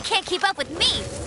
You can't keep up with me!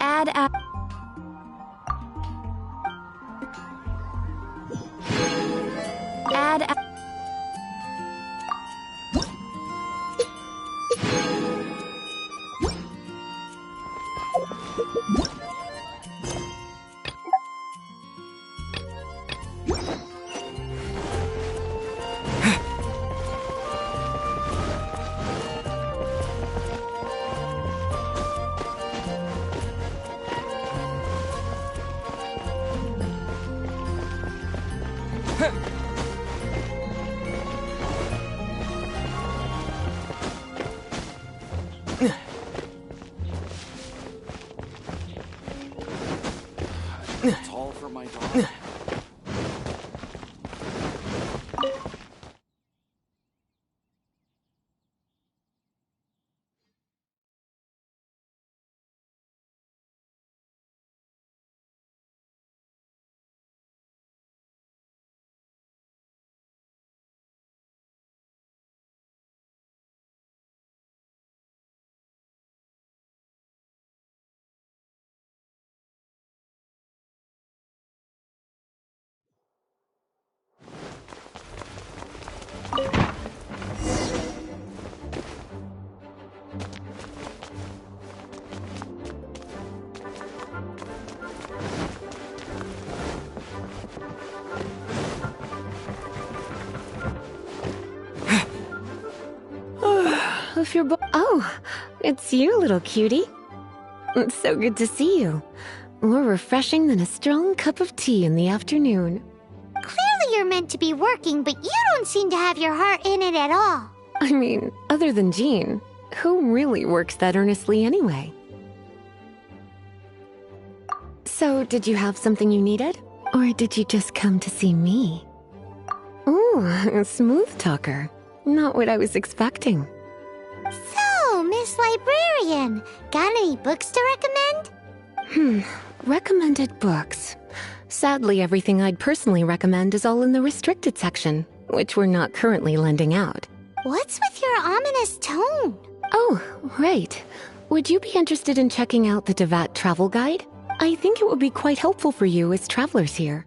Add a- Add a- Tall for my dog. If you're oh, it's you, little cutie. It's so good to see you. More refreshing than a strong cup of tea in the afternoon. Clearly you're meant to be working, but you don't seem to have your heart in it at all. I mean, other than Jean, who really works that earnestly anyway? So, did you have something you needed? Or did you just come to see me? Ooh, a smooth talker. Not what I was expecting. So, Miss Librarian, got any books to recommend? Recommended books. Sadly, everything I'd personally recommend is all in the restricted section, which we're not currently lending out. What's with your ominous tone? Oh, right. Would you be interested in checking out the Teyvat travel guide? I think it would be quite helpful for you as travelers here.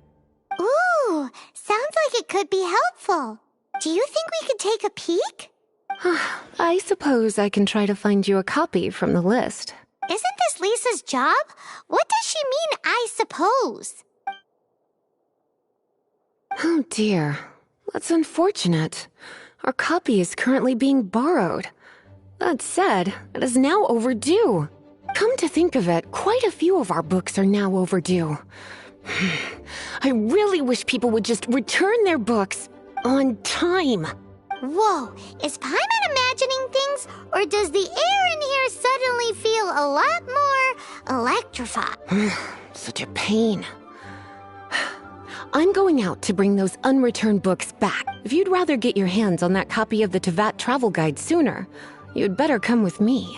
Ooh, sounds like it could be helpful. Do you think we could take a peek? I suppose I can try to find you a copy from the list. Isn't this Lisa's job? What does she mean, I suppose? Oh dear, that's unfortunate. Our copy is currently being borrowed. That said, it is now overdue. Come to think of it, quite a few of our books are now overdue. I really wish people would just return their books on time. Whoa, is Paimon imagining things, or does the air in here suddenly feel a lot more electrified? Such a pain. I'm going out to bring those unreturned books back. If you'd rather get your hands on that copy of the Teyvat travel guide sooner, you'd better come with me.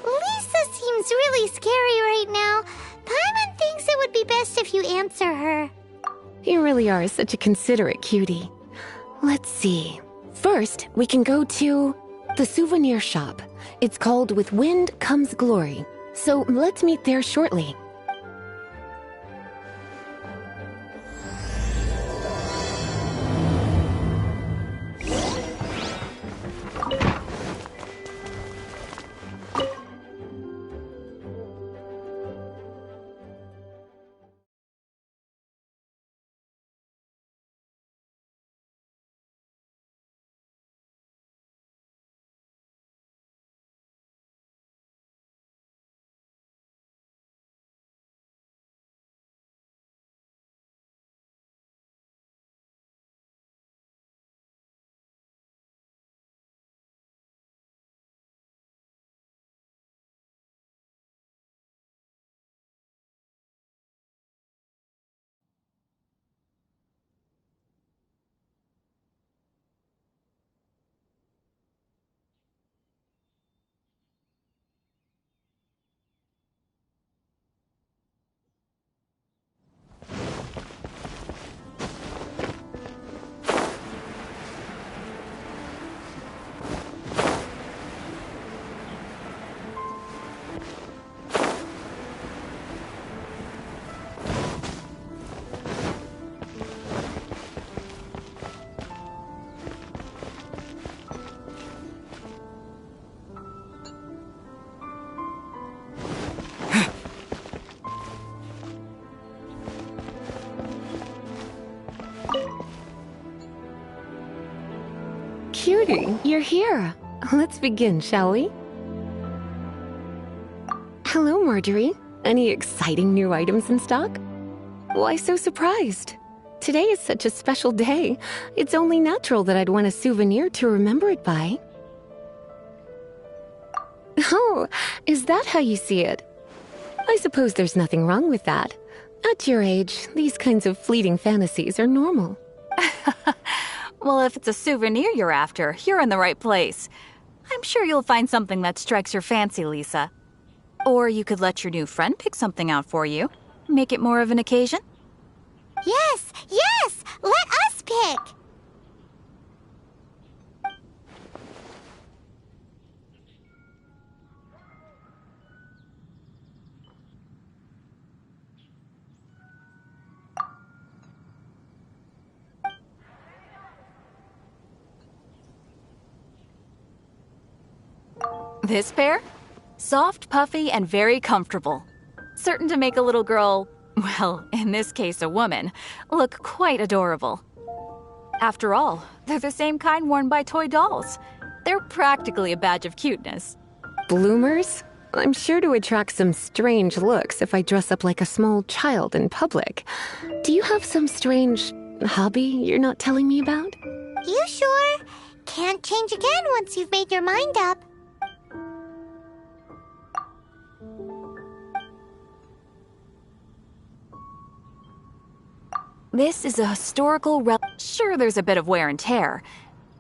Lisa seems really scary right now. Paimon thinks it would be best if you answer her. You really are such a considerate cutie. Let's see. First, we can go to the souvenir shop. It's called With Wind Comes Glory. So let's meet there shortly. Cutie, you're here. Let's begin, shall we? Hello, Marjorie. Any exciting new items in stock? Why so surprised? Today is such a special day. It's only natural that I'd want a souvenir to remember it by. Oh, is that how you see it? I suppose there's nothing wrong with that. At your age, these kinds of fleeting fantasies are normal. Well, if it's a souvenir you're after, you're in the right place. I'm sure you'll find something that strikes your fancy, Lisa. Or you could let your new friend pick something out for you. Make it more of an occasion. Yes, yes! Let us pick! This pair? Soft, puffy, and very comfortable. Certain to make a little girl, well, in this case a woman, look quite adorable. After all, they're the same kind worn by toy dolls. They're practically a badge of cuteness. Bloomers? I'm sure to attract some strange looks if I dress up like a small child in public. Do you have some strange hobby you're not telling me about? You sure? Can't change again once you've made your mind up. This is a historical Sure, there's a bit of wear and tear,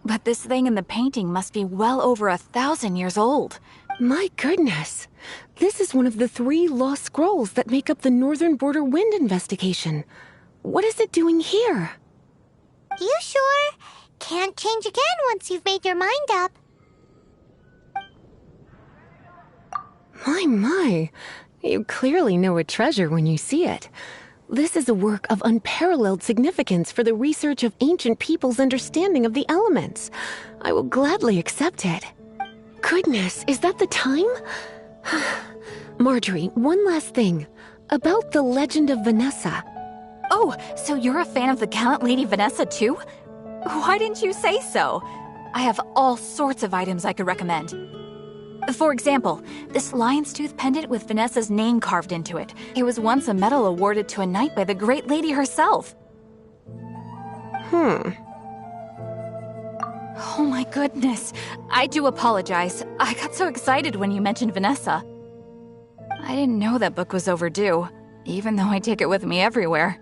but this thing in the painting must be well over 1,000 years old. My goodness. This is one of the 3 lost scrolls that make up the Northern Border Wind investigation. What is it doing here? You sure? Can't change again once you've made your mind up. My. You clearly know a treasure when you see it. This is a work of unparalleled significance for the research of ancient people's understanding of the elements. I will gladly accept it. Goodness, is that the time? Marjorie, one last thing. About the legend of Vanessa. Oh, so you're a fan of the gallant Lady Vanessa too? Why didn't you say so? I have all sorts of items I could recommend. For example, this lion's tooth pendant with Vanessa's name carved into it. It was once a medal awarded to a knight by the great lady herself. Oh my goodness. I do apologize. I got so excited when you mentioned Vanessa. I didn't know that book was overdue, even though I take it with me everywhere.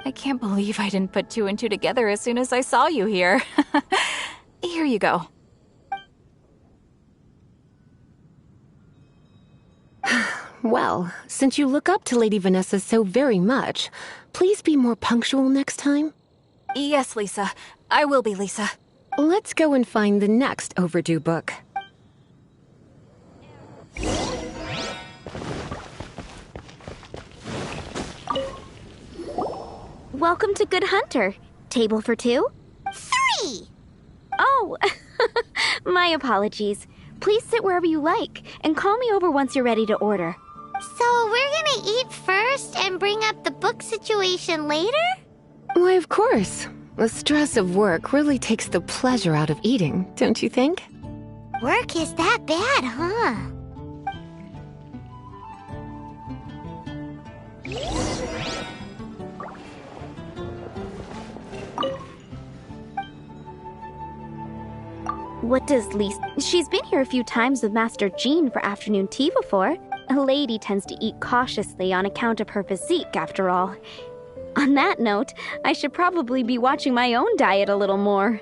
I can't believe I didn't put 2 and 2 together as soon as I saw you here. Here you go. Well, since you look up to Lady Vanessa so very much, please be more punctual next time. Yes, Lisa. I will be, Lisa. Let's go and find the next overdue book. Welcome to Good Hunter. Table for 2? 3! Oh, my apologies. Please sit wherever you like, and call me over once you're ready to order. So we're gonna eat first and bring up the book situation later? Why, of course. The stress of work really takes the pleasure out of eating, don't you think? Work is that bad, huh? What does Lisa... She's been here a few times with Master Jean for afternoon tea before. A lady tends to eat cautiously on account of her physique, after all. On that note, I should probably be watching my own diet a little more.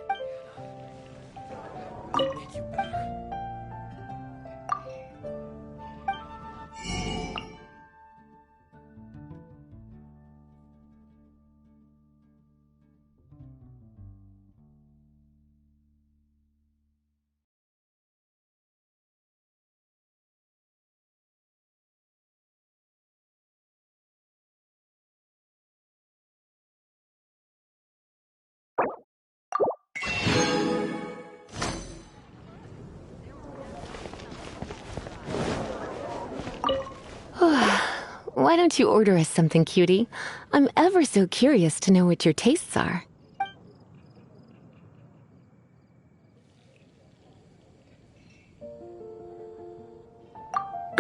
Why don't you order us something, cutie? I'm ever so curious to know what your tastes are.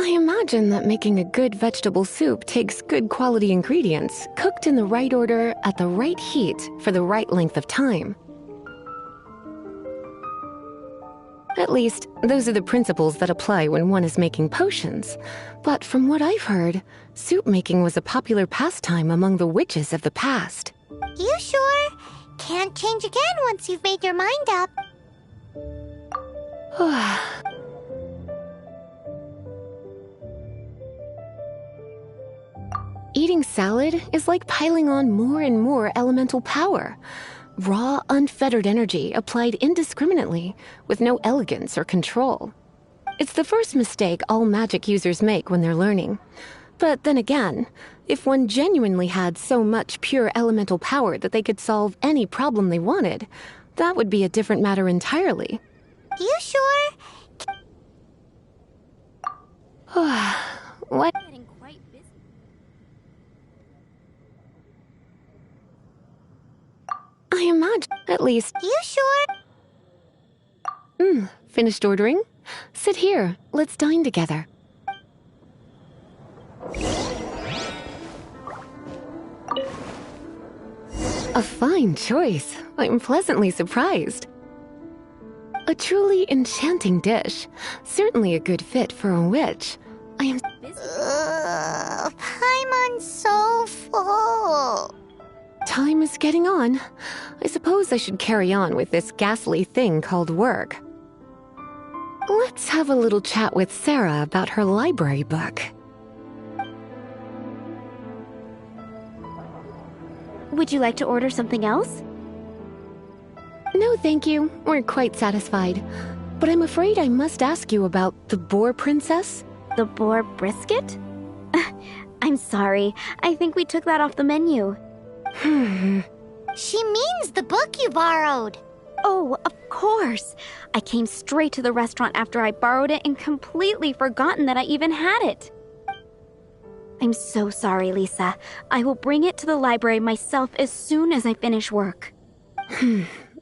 I imagine that making a good vegetable soup takes good quality ingredients, cooked in the right order, at the right heat, for the right length of time. At least, those are the principles that apply when one is making potions. But from what I've heard, soup making was a popular pastime among the witches of the past. You sure? Can't change again once you've made your mind up. Eating salad is like piling on more and more elemental power. Raw, unfettered energy applied indiscriminately, with no elegance or control. It's the first mistake all magic users make when they're learning. But then again, if one genuinely had so much pure elemental power that they could solve any problem they wanted, that would be a different matter entirely. You sure? What? I imagine, at least. You sure? Finished ordering? Sit here. Let's dine together. A fine choice. I'm pleasantly surprised. A truly enchanting dish. Certainly a good fit for a witch. I am... Paimon's so full. Time is getting on. I suppose I should carry on with this ghastly thing called work. Let's have a little chat with Sarah about her library book. Would you like to order something else? No, thank you. We're quite satisfied. But I'm afraid I must ask you about the Boar Princess. The boar brisket? I'm sorry. I think we took that off the menu. She means the book you borrowed. Oh, of course. I came straight to the restaurant after I borrowed it and completely forgotten that I even had it. I'm so sorry, Lisa. I will bring it to the library myself as soon as I finish work.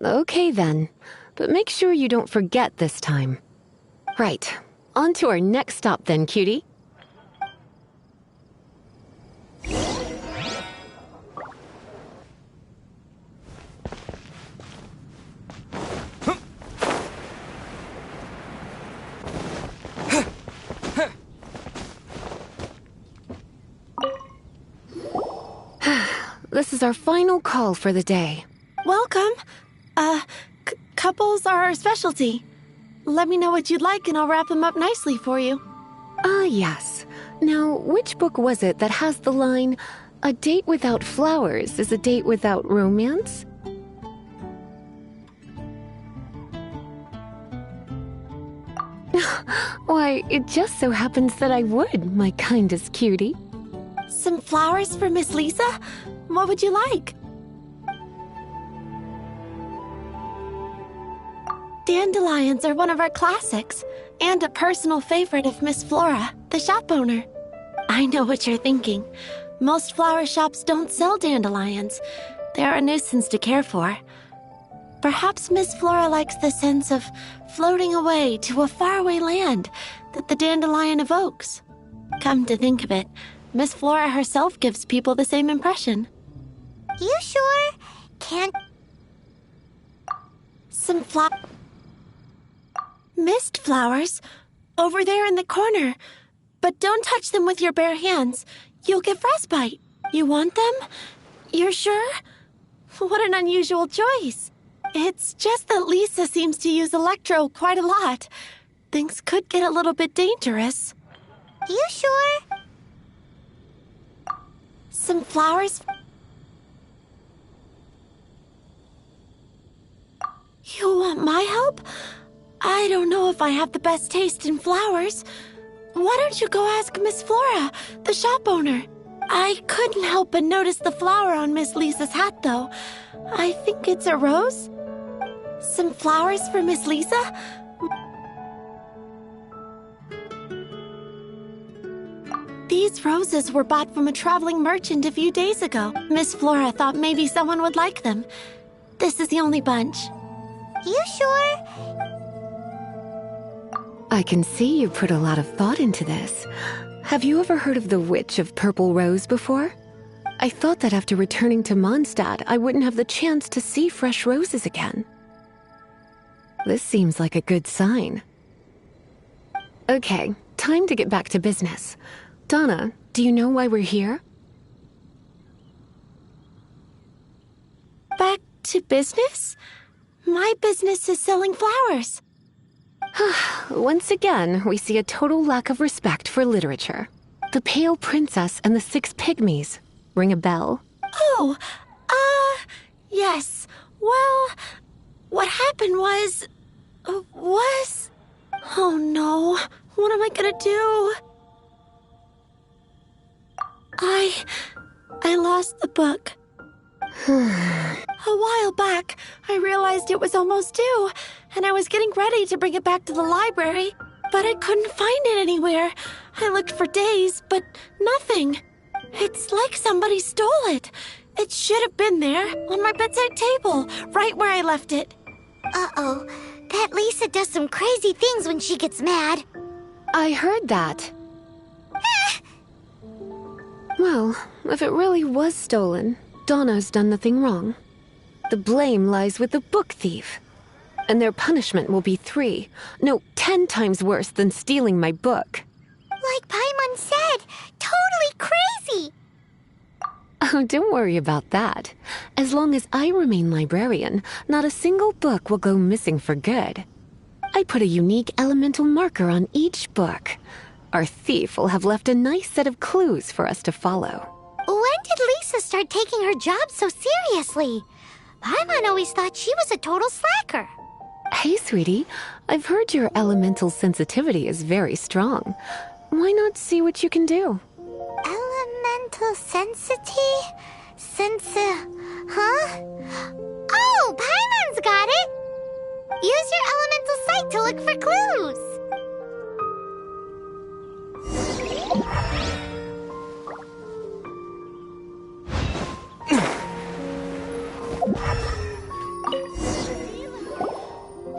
Okay then. But make sure you don't forget this time. Right. On to our next stop then, cutie. This is our final call for the day. Welcome. Couples are our specialty. Let me know what you'd like and I'll wrap them up nicely for you. Yes. Now, which book was it that has the line, "A date without flowers is a date without romance"? Why, it just so happens that I would, my kindest cutie. Some flowers for Miss Lisa? What would you like? Dandelions are one of our classics, and a personal favorite of Miss Flora, the shop owner. I know what you're thinking. Most flower shops don't sell dandelions. They're a nuisance to care for. Perhaps Miss Flora likes the sense of floating away to a faraway land that the dandelion evokes. Come to think of it, Miss Flora herself gives people the same impression. You sure? Can't... Some mist flowers over there in the corner. But don't touch them with your bare hands. You'll get frostbite. You want them? You're sure? What an unusual choice. It's just that Lisa seems to use Electro quite a lot. Things could get a little bit dangerous. You sure? Some flowers... You want my help? I don't know if I have the best taste in flowers. Why don't you go ask Miss Flora, the shop owner? I couldn't help but notice the flower on Miss Lisa's hat, though. I think it's a rose. Some flowers for Miss Lisa? These roses were bought from a traveling merchant a few days ago. Miss Flora thought maybe someone would like them. This is the only bunch. You sure? I can see you put a lot of thought into this. Have you ever heard of the Witch of Purple Rose before? I thought that after returning to Mondstadt, I wouldn't have the chance to see fresh roses again. This seems like a good sign. Okay, time to get back to business. Donna, do you know why we're here? Back to business? My business is selling flowers. Once again, we see a total lack of respect for literature. The Pale Princess and the Six Pygmies. Ring a bell? Oh, yes. Well, what happened was... Oh no, what am I gonna do? I lost the book. A while back, I realized it was almost due, and I was getting ready to bring it back to the library, but I couldn't find it anywhere. I looked for days, but nothing. It's like somebody stole it. It should have been there, on my bedside table, right where I left it. Uh-oh. That Lisa does some crazy things when she gets mad. I heard that. Well, if it really was stolen, Donna's done nothing wrong. The blame lies with the book thief. And their punishment will be 10 times worse than stealing my book. Like Paimon said, totally crazy. Oh, don't worry about that. As long as I remain librarian, not a single book will go missing for good. I put a unique elemental marker on each book. Our thief will have left a nice set of clues for us to follow. When did Lisa start taking her job so seriously? Paimon always thought she was a total slacker. Hey, sweetie, I've heard your elemental sensitivity is very strong. Why not see what you can do? Elemental huh? Oh, Paimon's got it! Use your elemental sight to look for clues.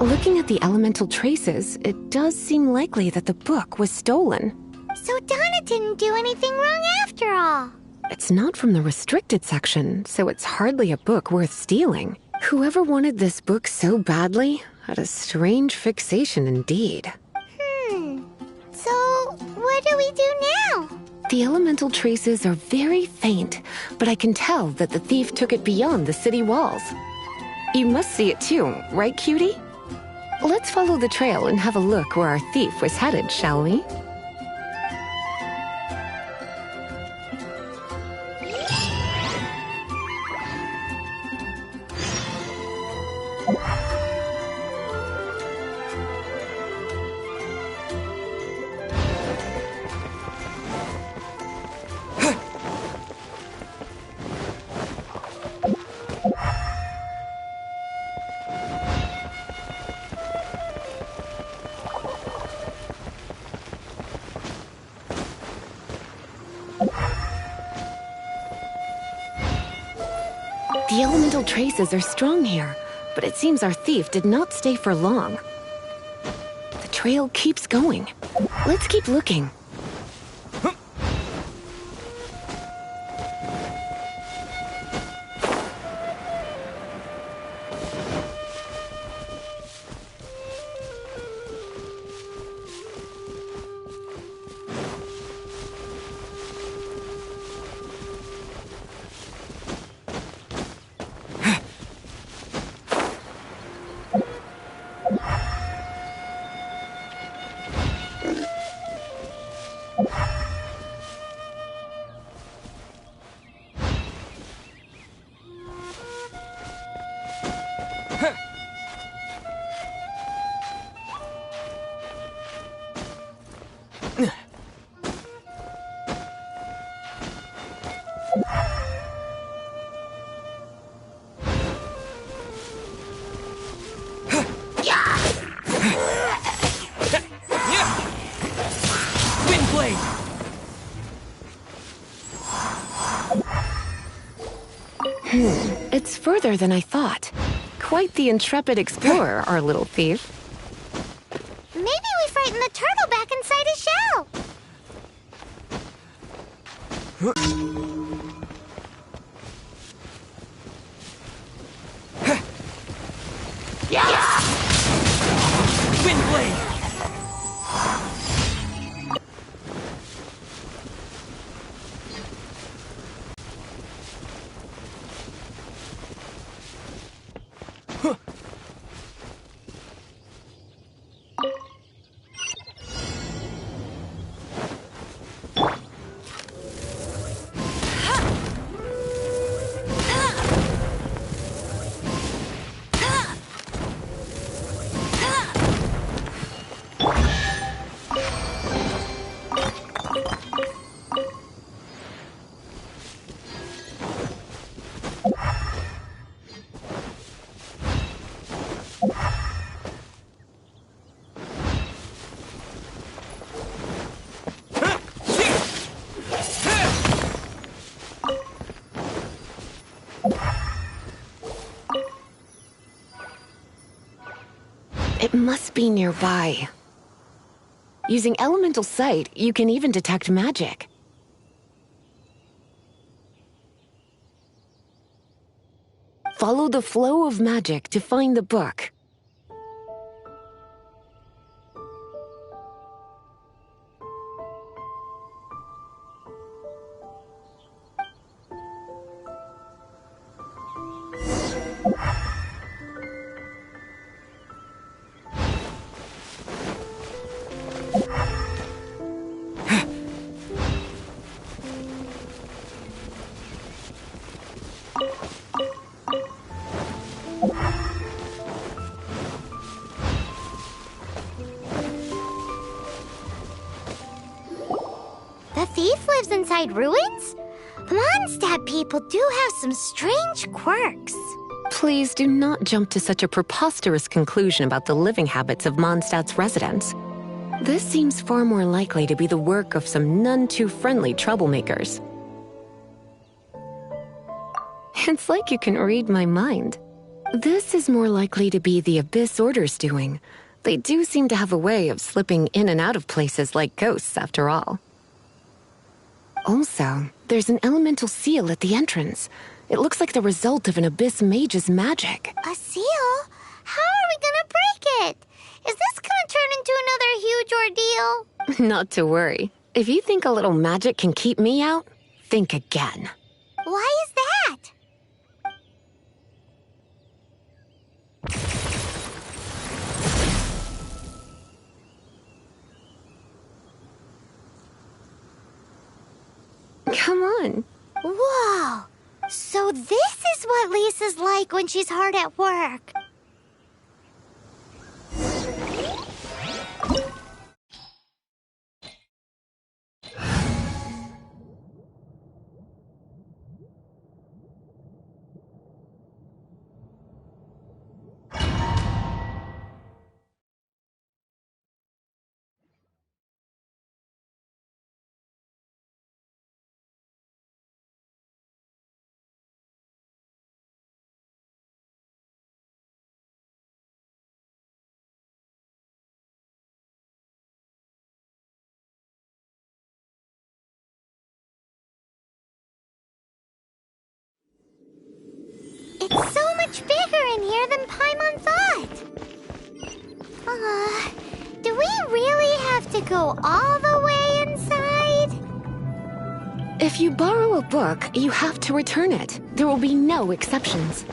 Looking at the elemental traces, it does seem likely that the book was stolen. So Donna didn't do anything wrong after all. It's not from the restricted section, so it's hardly a book worth stealing. Whoever wanted this book so badly had a strange fixation indeed. So what do we do now? The elemental traces are very faint, but I can tell that the thief took it beyond the city walls. You must see it too, right, cutie? Let's follow the trail and have a look where our thief was headed, shall we? The elemental traces are strong here, but it seems our thief did not stay for long. The trail keeps going. Let's keep looking. It's further than I thought. Quite the intrepid explorer, our little thief. Maybe we frightened the Windblade! It must be nearby. Using elemental sight, you can even detect magic. Follow the flow of magic to find the book. The thief lives inside ruins? Mondstadt people do have some strange quirks. Please do not jump to such a preposterous conclusion about the living habits of Mondstadt's residents. This seems far more likely to be the work of some none-too-friendly troublemakers. It's like you can read my mind. This is more likely to be the Abyss Order's doing. They do seem to have a way of slipping in and out of places like ghosts, after all. Also, there's an elemental seal at the entrance. It looks like the result of an Abyss mage's magic. A seal? How are we gonna break it? Is this gonna turn into another huge ordeal? Not to worry. If you think a little magic can keep me out, think again. Why is that? Come on. Whoa! So this is what Lisa's like when she's hard at work. It's so much bigger in here than Paimon thought. Do we really have to go all the way inside? If you borrow a book, you have to return it. There will be no exceptions.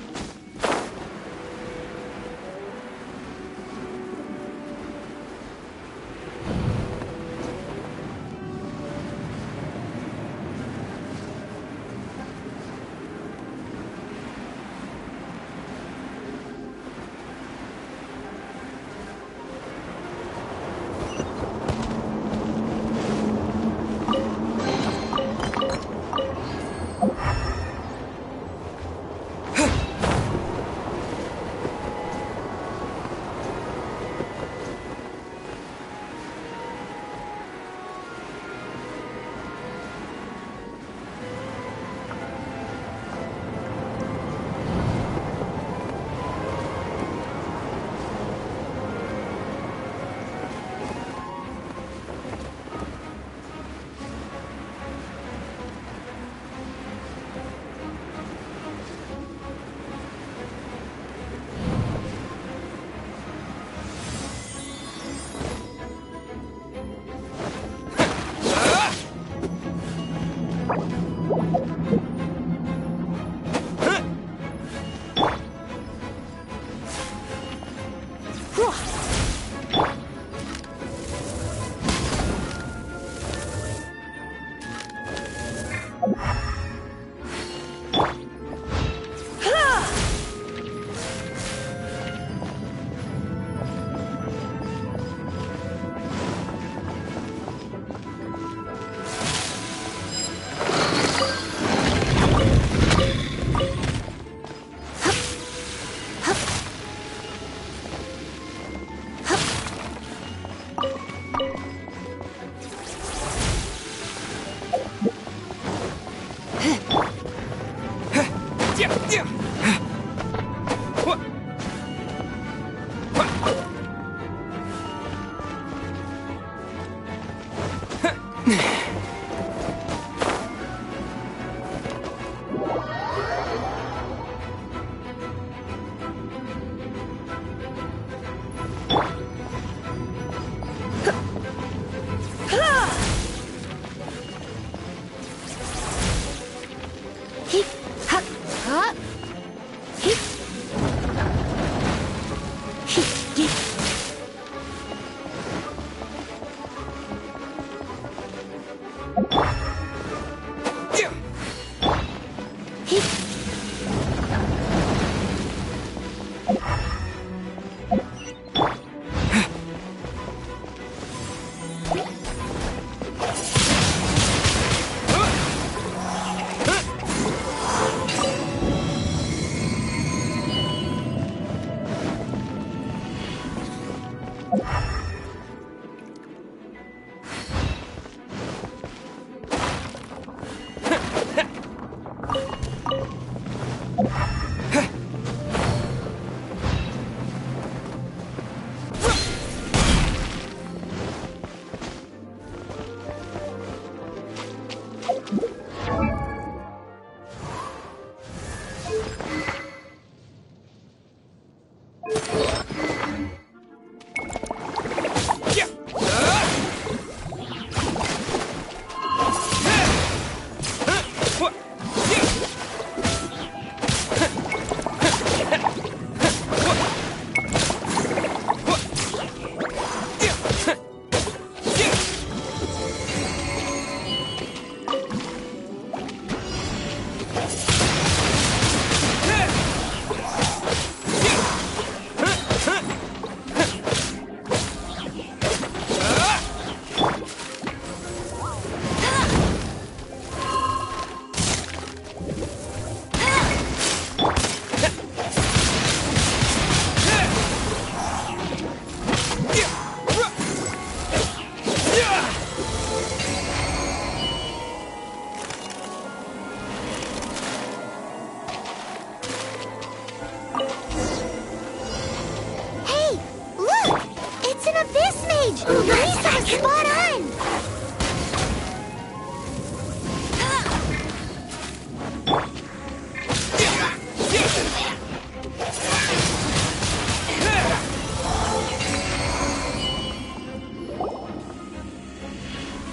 Spot on!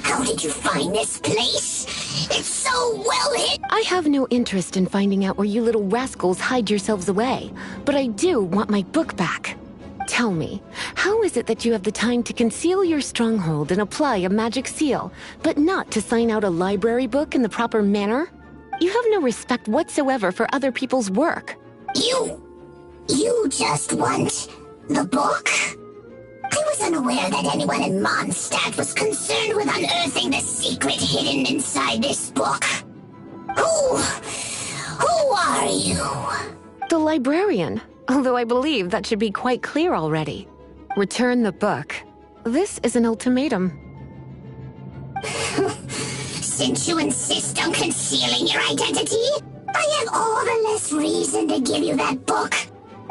How did you find this place? It's so well hidden. I have no interest in finding out where you little rascals hide yourselves away, but I do want my book back. Tell me, how is it that you have the time to conceal your stronghold and apply a magic seal, but not to sign out a library book in the proper manner? You have no respect whatsoever for other people's work. You just want the book? I was unaware that anyone in Mondstadt was concerned with unearthing the secret hidden inside this book. Who are you? The librarian, although I believe that should be quite clear already. Return the book. This is an ultimatum. Since you insist on concealing your identity, I have all the less reason to give you that book.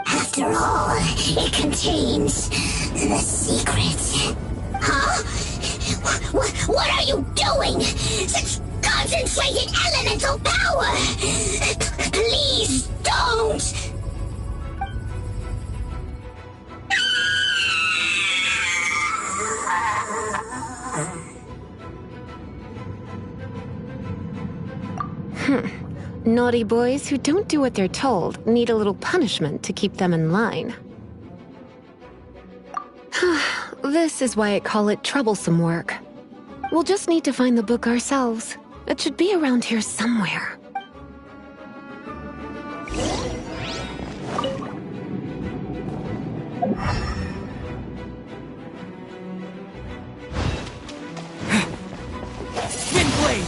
After all, it contains the secret. Huh? What are you doing? Such concentrated elemental power! Please don't! Naughty boys who don't do what they're told need a little punishment to keep them in line. This is why I call it troublesome work. We'll just need to find the book ourselves. It should be around here somewhere. Windblade!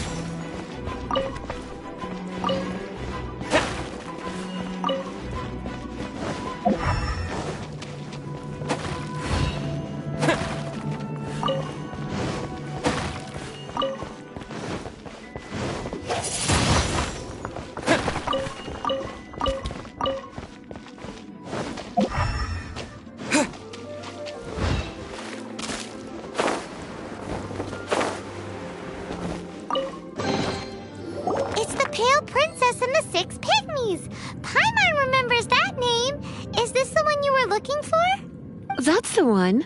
It's the Pale Princess and the Six Pygmies. Paimon remembers that name. Is this the one you were looking for? That's the one.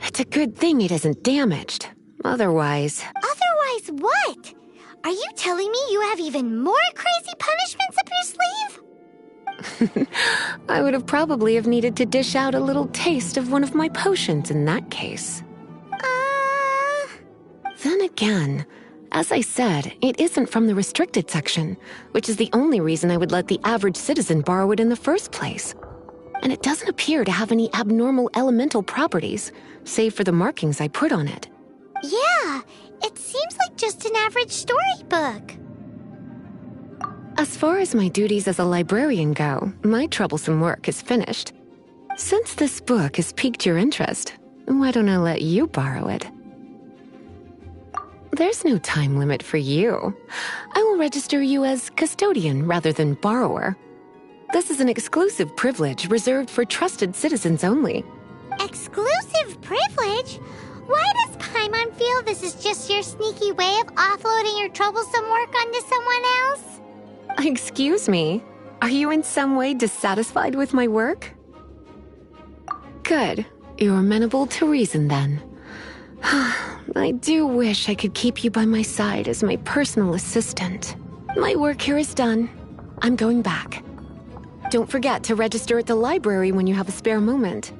It's a good thing it isn't damaged. Otherwise... Otherwise what? Are you telling me you have even more crazy punishments up your sleeve? I would have probably have needed to dish out a little taste of one of my potions in that case. Then again, as I said, it isn't from the restricted section, which is the only reason I would let the average citizen borrow it in the first place. And it doesn't appear to have any abnormal elemental properties, save for the markings I put on it. Yeah, it seems like just an average storybook. As far as my duties as a librarian go, my troublesome work is finished. Since this book has piqued your interest, why don't I let you borrow it? There's no time limit for you. I will register you as custodian rather than borrower. This is an exclusive privilege reserved for trusted citizens only. Exclusive privilege? Why does Paimon feel this is just your sneaky way of offloading your troublesome work onto someone else? Excuse me, are you in some way dissatisfied with my work? Good, you're amenable to reason then. I do wish I could keep you by my side as my personal assistant. My work here is done. I'm going back. Don't forget to register at the library when you have a spare moment.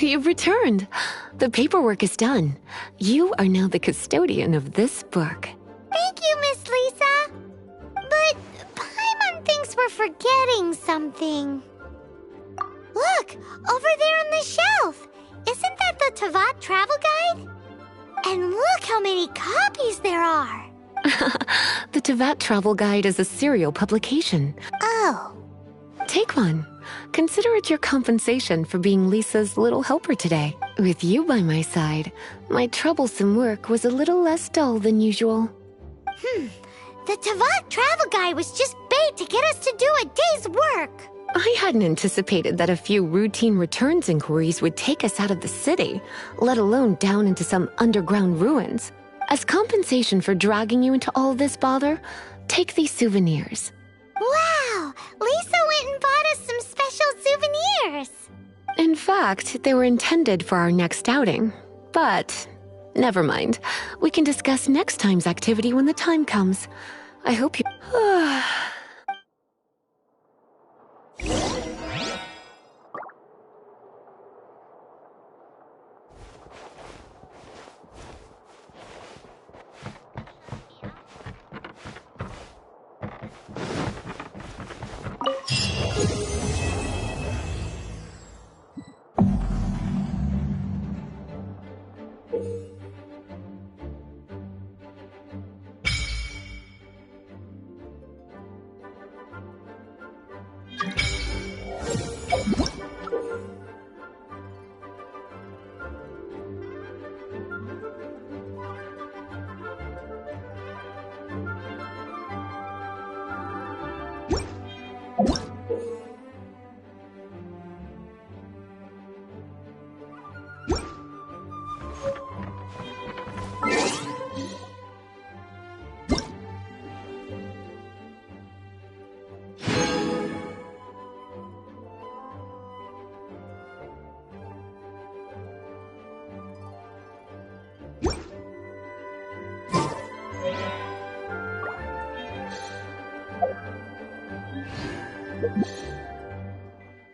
You've returned. The paperwork is done. You are now the custodian of this book. Thank you, Miss Lisa. But Paimon thinks we're forgetting something. Look, over there on the shelf. Isn't that the Tavat travel guide? And look how many copies there are. The Tavat Travel Guide is a serial publication. Oh. Take one. Consider it your compensation for being Lisa's little helper today. With you by my side, my troublesome work was a little less dull than usual. The Tavat travel guide was just bait to get us to do a day's work. I hadn't anticipated that a few routine returns inquiries would take us out of the city, let alone down into some underground ruins. As compensation for dragging you into all this bother, take these souvenirs. Wow! Lisa went and bought us some special souvenirs. In fact, they were intended for our next outing. But never mind. We can discuss next time's activity when the time comes. I hope you...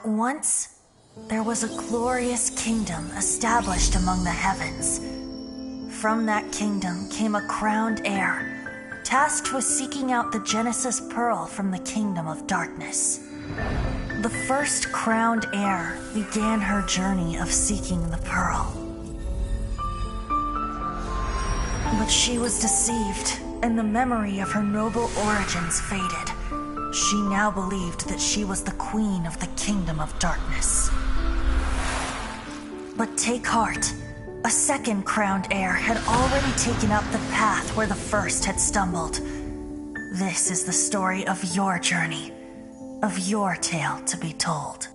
Once, there was a glorious kingdom established among the heavens. From that kingdom came a crowned heir, tasked with seeking out the Genesis Pearl from the kingdom of darkness. The first crowned heir began her journey of seeking the pearl. But she was deceived, and the memory of her noble origins faded. She now believed that she was the queen of the kingdom of darkness. But take heart. A second crowned heir had already taken up the path where the first had stumbled. This is the story of your journey, of your tale to be told.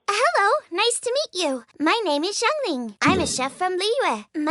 Hello, nice to meet you. My name is Xiangling. I'm a chef from Liyue.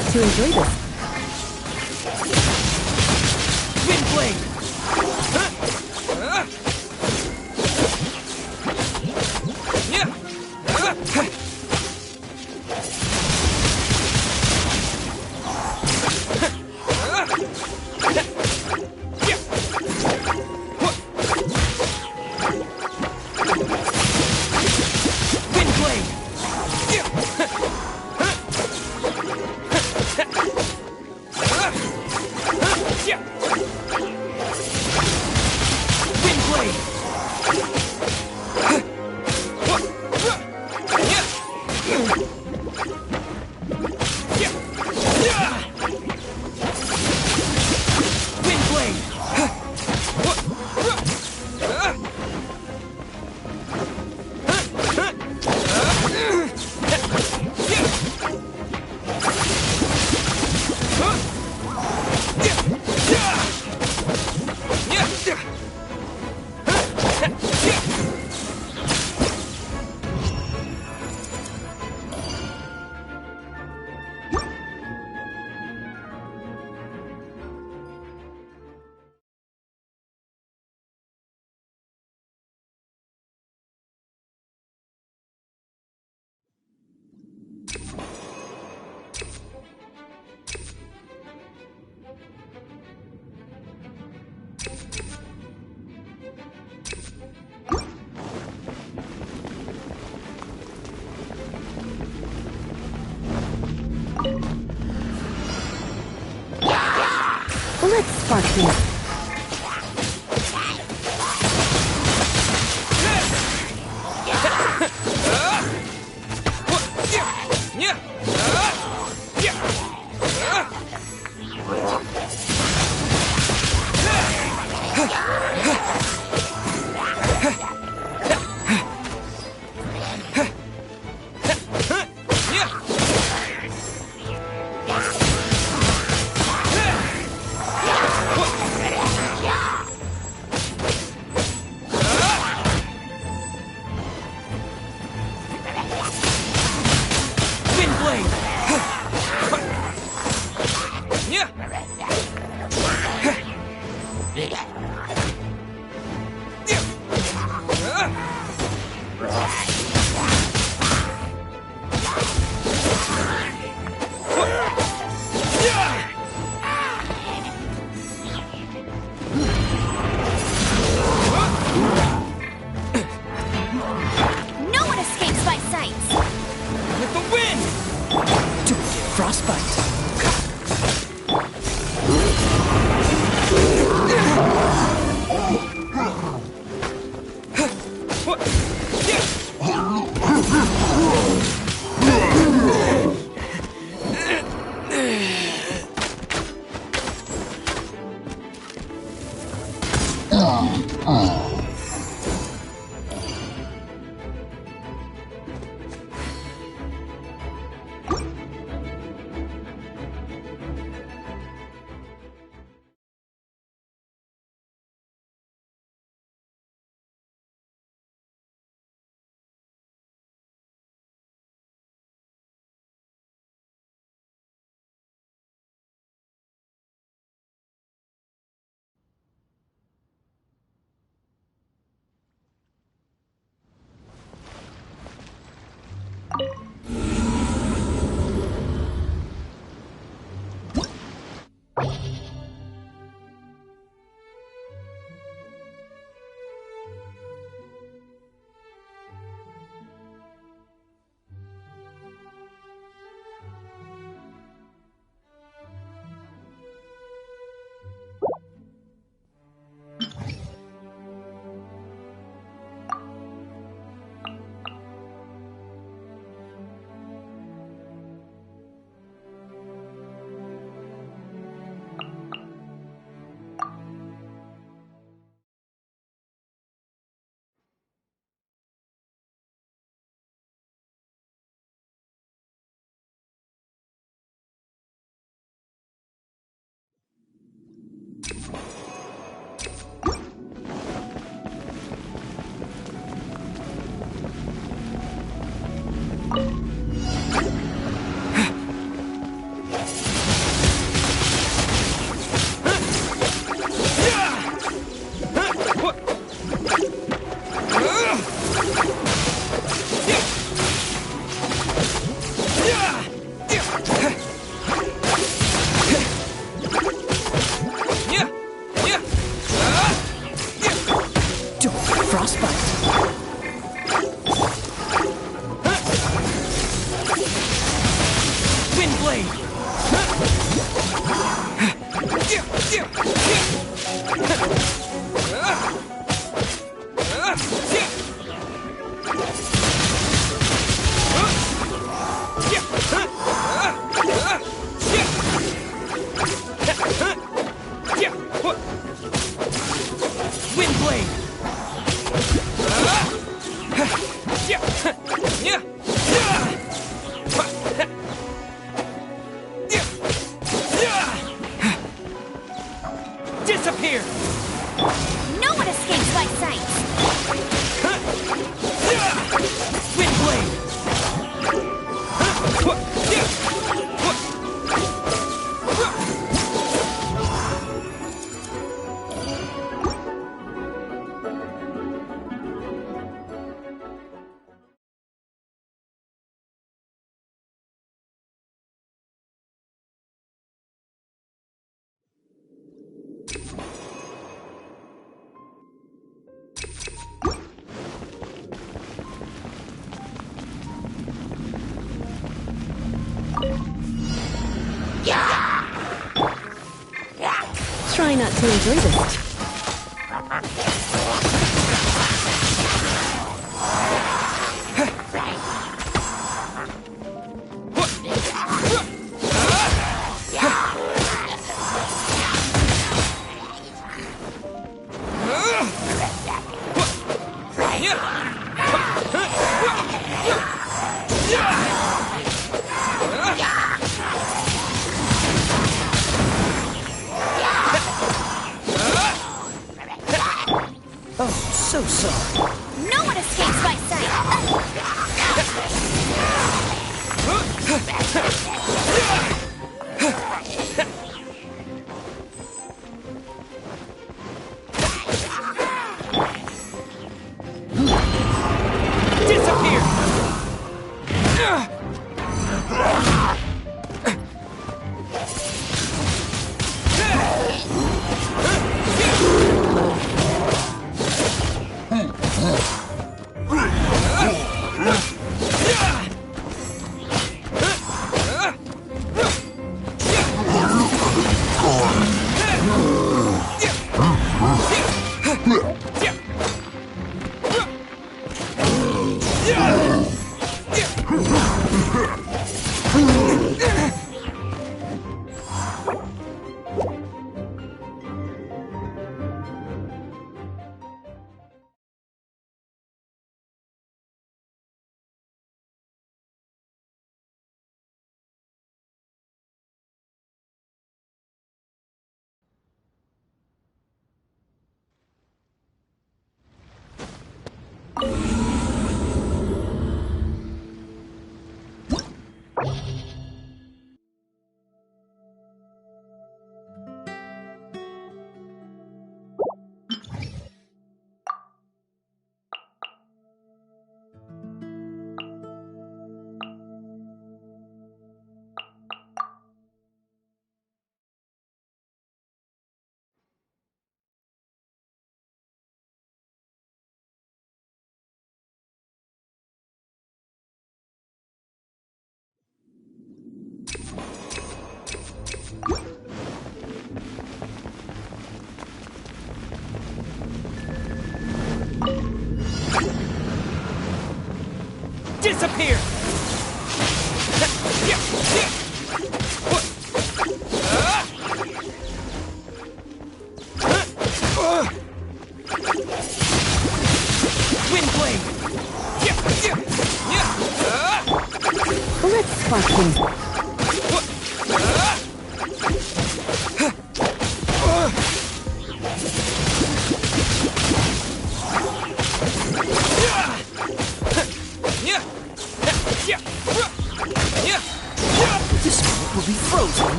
not to enjoy this. Wind blade! Let's spark things. No one escapes my sights! With the wind! Don't get frostbite! Wind blade. Disappear. No one escapes my sight! Wind blade. Try not to enjoy this. Oh, so sorry. No one escapes my sight! Disappear.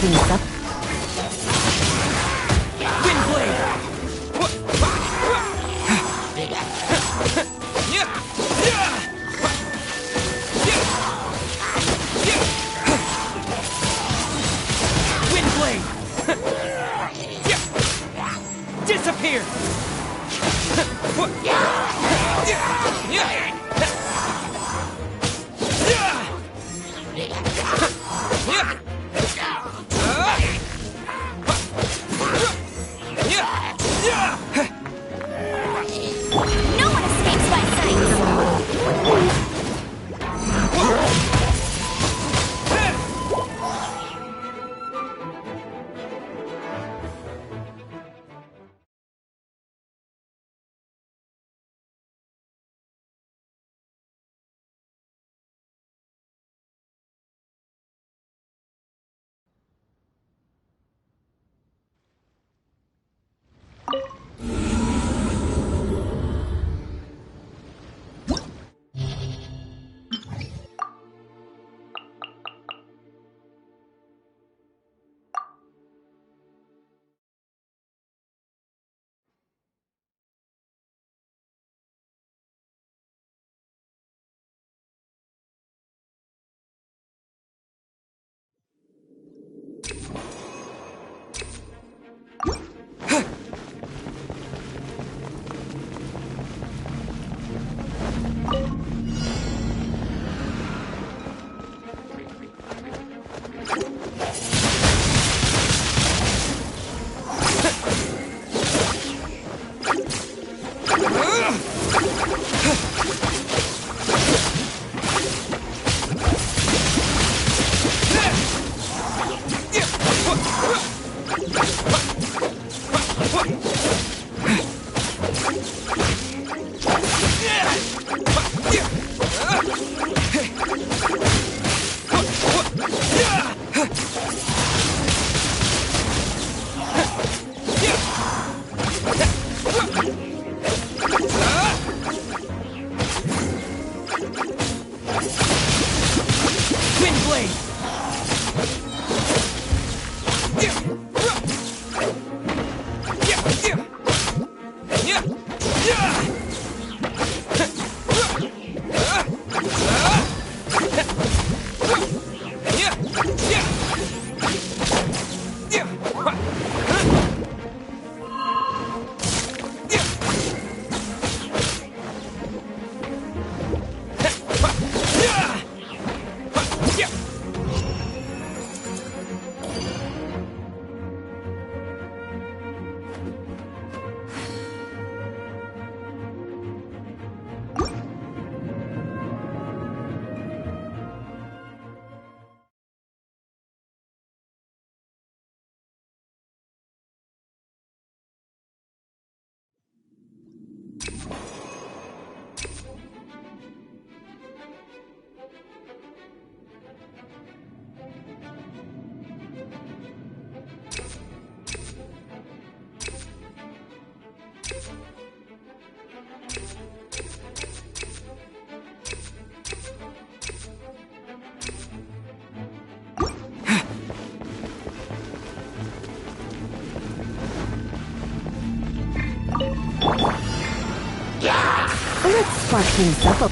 things up. Disappear! No one escapes my sight! Let's spark things up a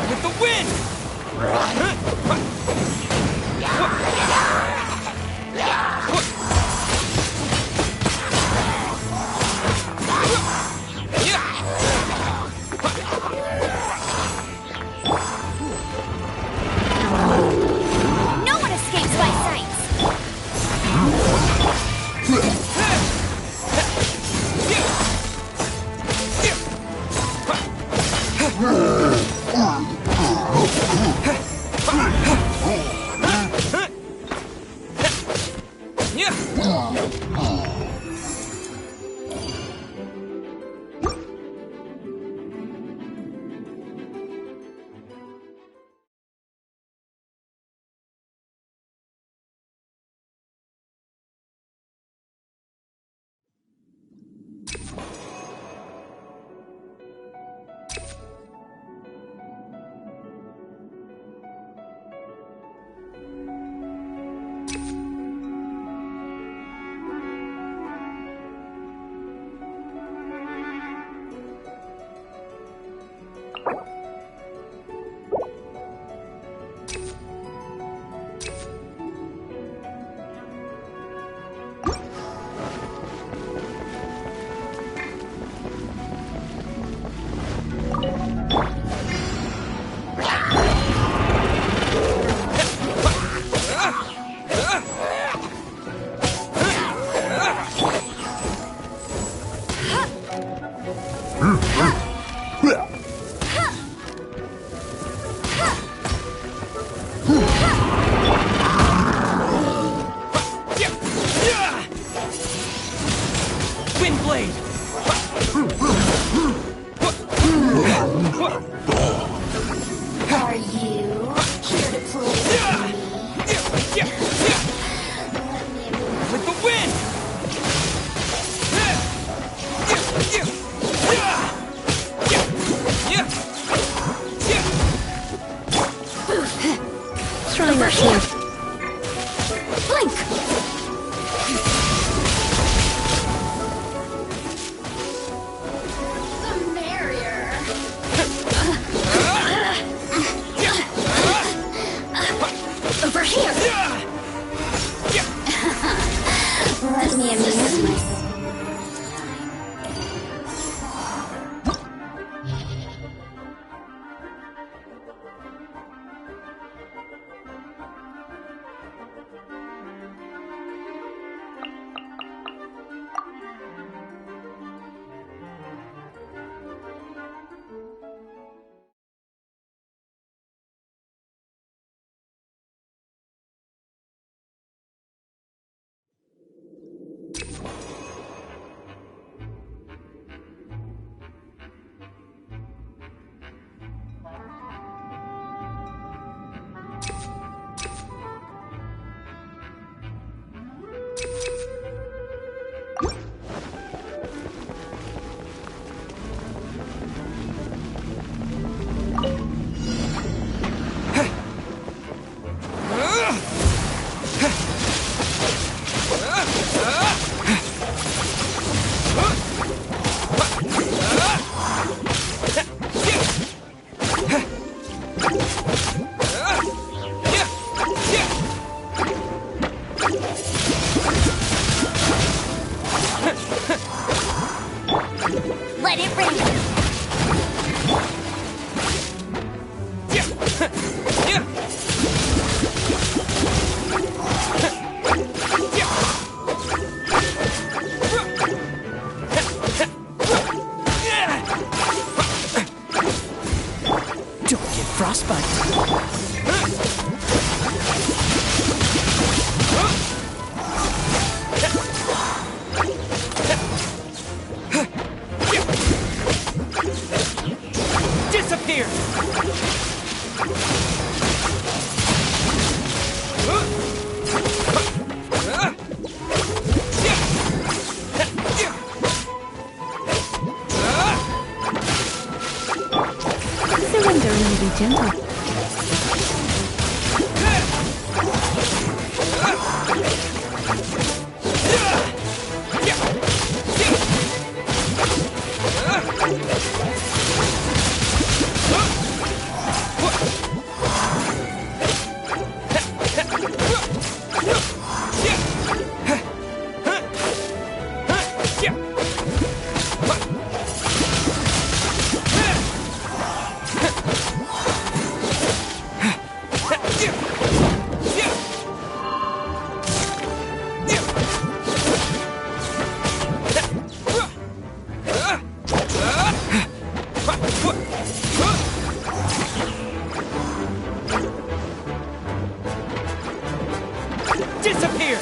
With the wind! No one escapes my sights! Don't get frostbite. Disappear! Surrender and be gentle. Disappear!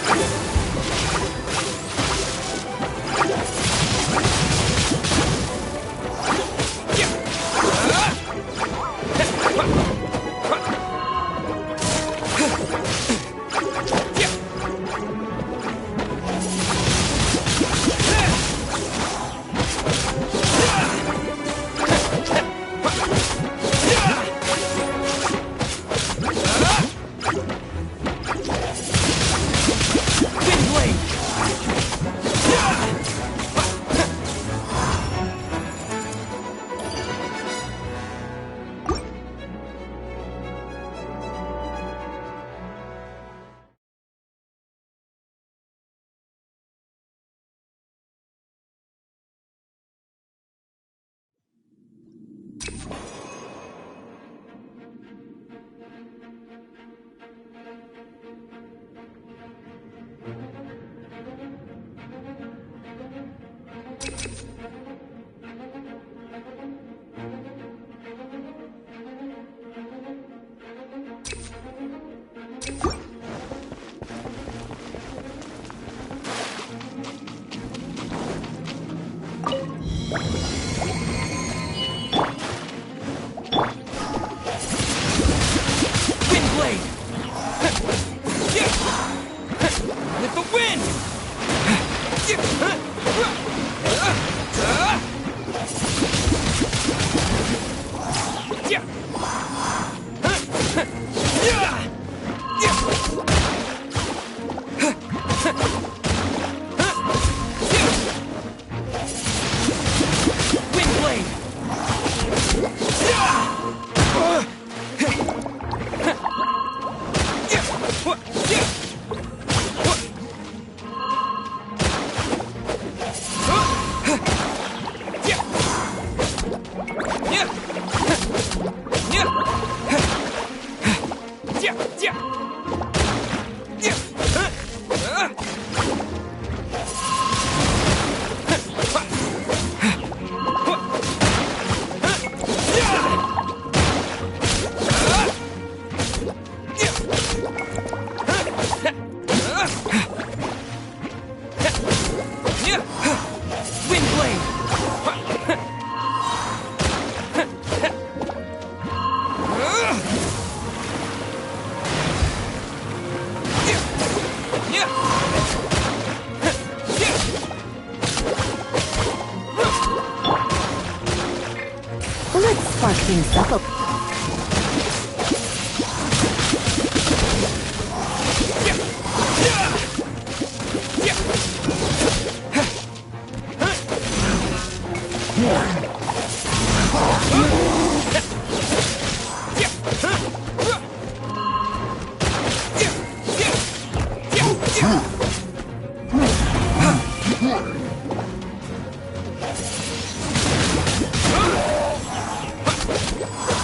Let's spark things up a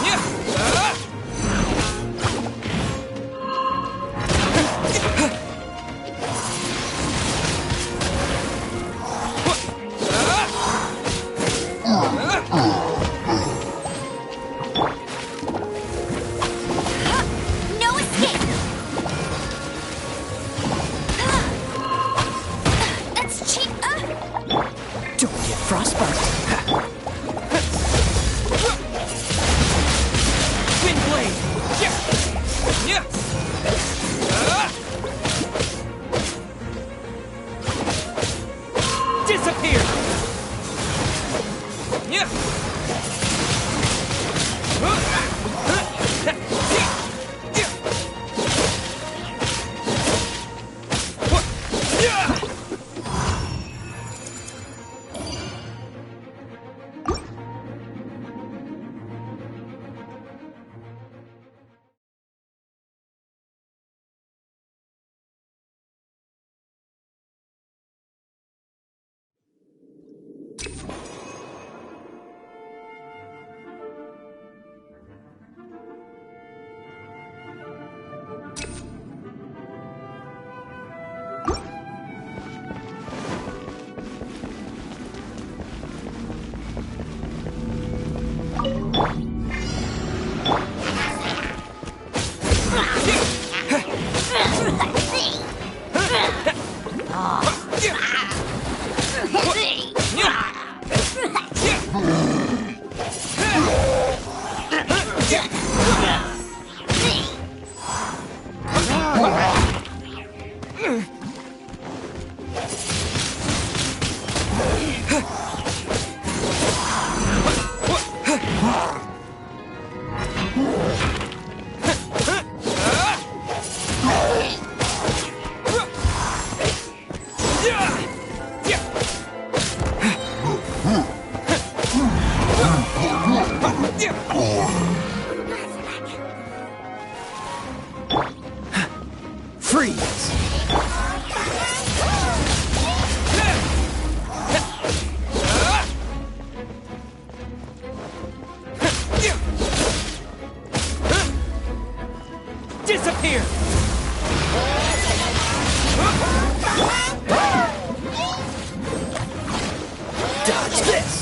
Yeah! Freeze! Disappear! Dodge this!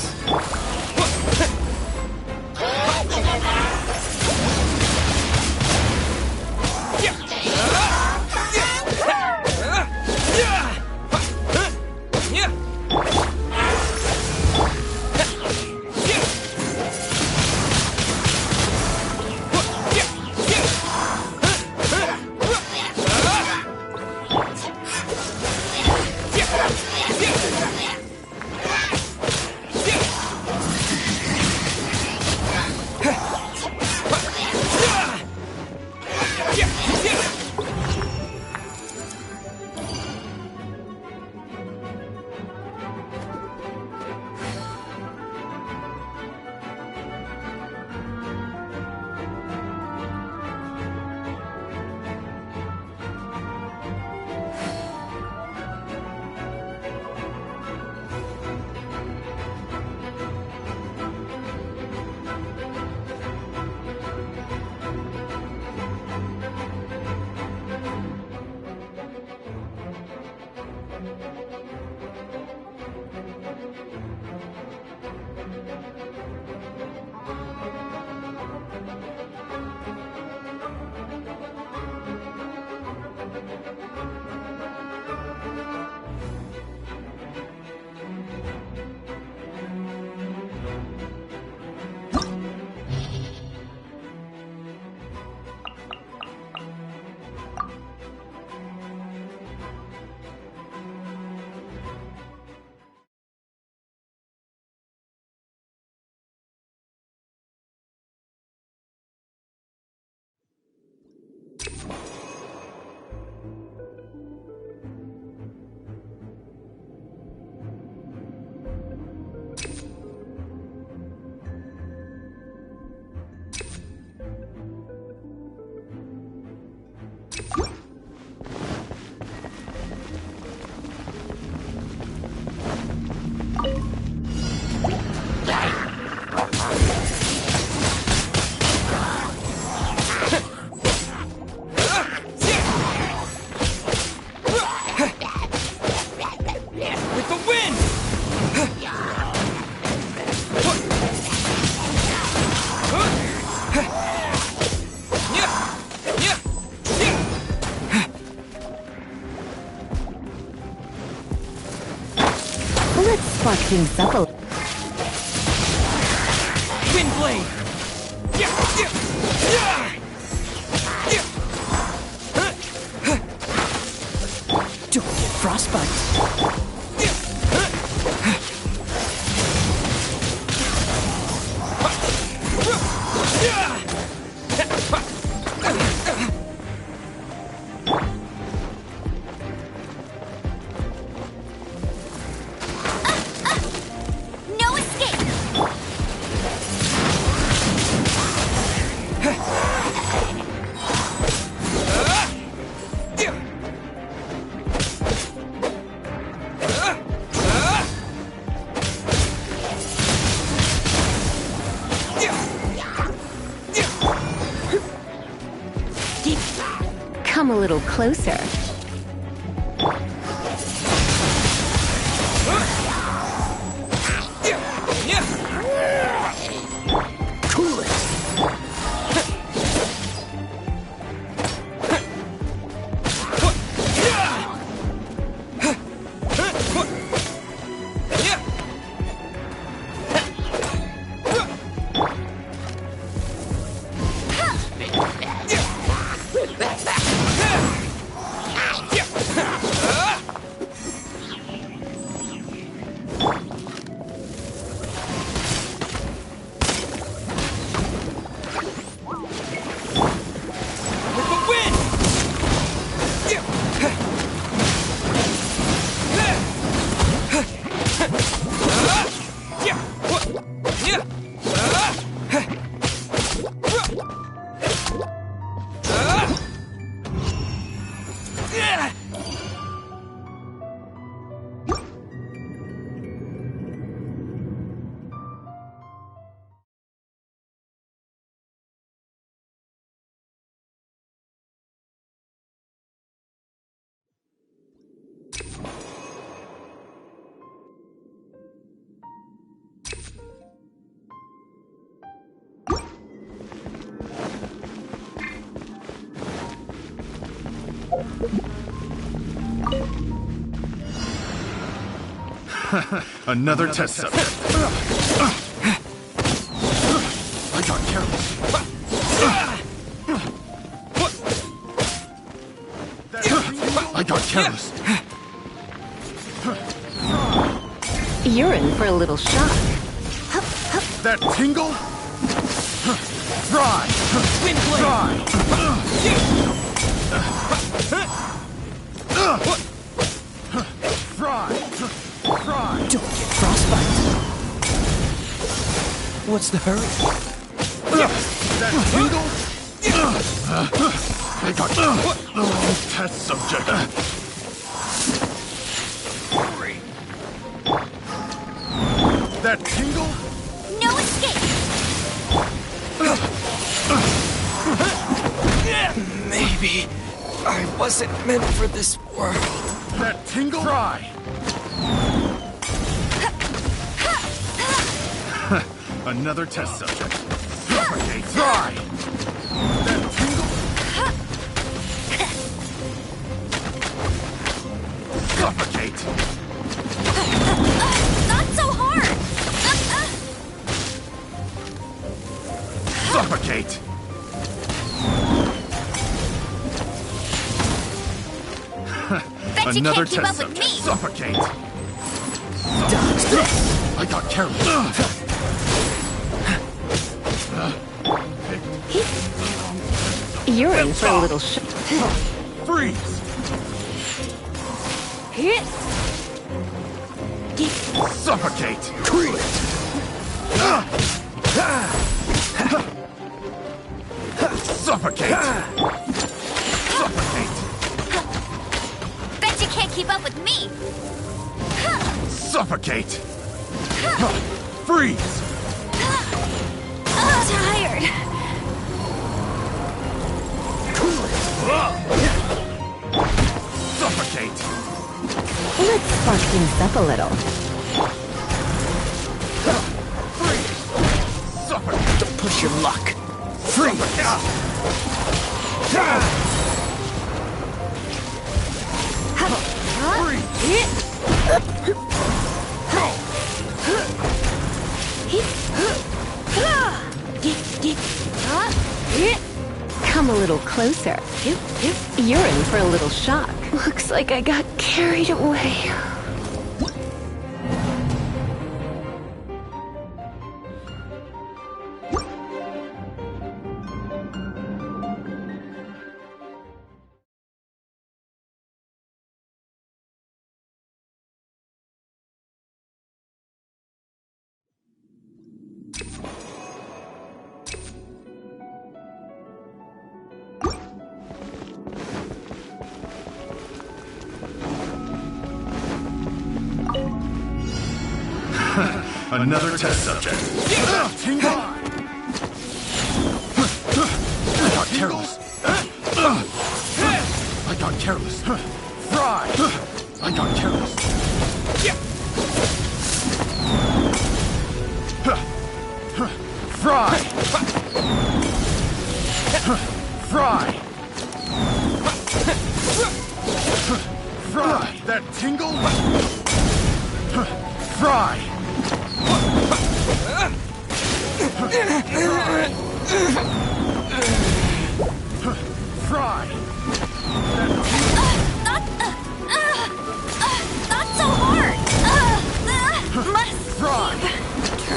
Spark things up a Wind blade! Don't get frostbite! No escape! come a little closer. Cool it! Another test subject. I got careless. I got careless. You're in for a little shock. That tingle? Fry! Wind blade! Fry! Fry! Don't get frostbite. What's the hurry? That tingle? I got test subject. That tingle? No escape! Maybe I wasn't meant for this world. That tingle? Fry! Another test subject. Suffocate! Fry! That tingle? Suffocate! Not so hard! Suffocate! Bet you Another can't keep test up with subject. me! Suffocate! Dodge this! I got careless. You're in for a little shock. Freeze! Suffocate! Cool it. Suffocate! Suffocate! Bet you can't keep up with me! Suffocate! Freeze! I'm tired! Suffocate! Let's spark things up a little. Freeze! Suffocate! Don't push your luck. Freeze! Come a little closer. You're in for a little shock. Looks like I got carried away. Another test subject. Tingle! I got careless. I got careless. Fry! I got careless. Fry! Fry! Fry! That tingle? Fry! Fry! Not so hard! Must Fry!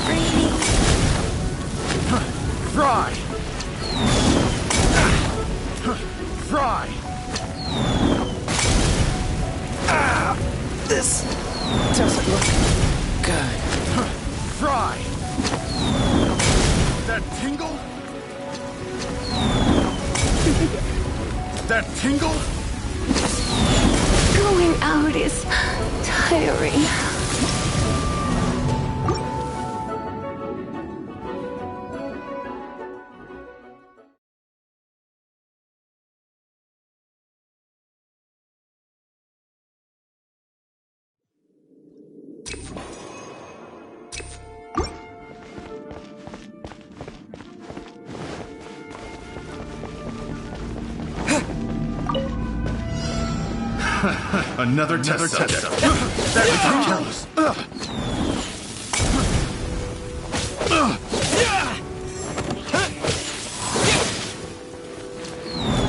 training. Fry! Fry! This doesn't look good. Fry! That tingle? That tingle? Going out is tiring. Another test subject. That is careless.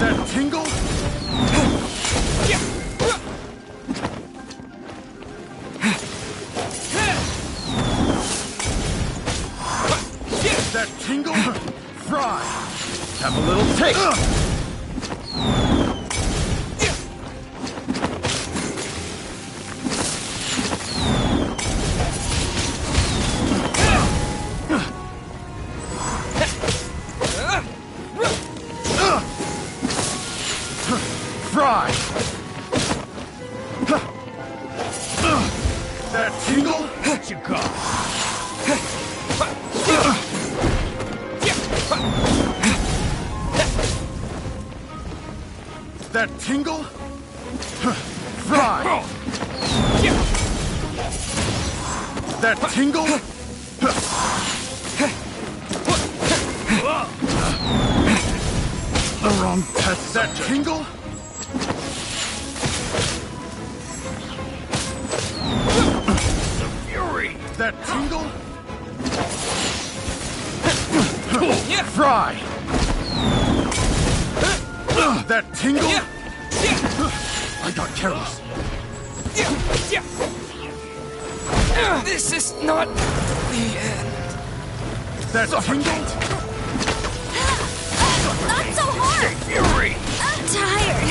That tingle? That tingle? Fry! Have a little taste! Fry! That tingle? What you got? That tingle? Fry! That tingle? The wrong test. That tingle? That tingle? Fry! That tingle? I got careless. This is not the end. That tingle? Not so hard! Fury! I'm tired.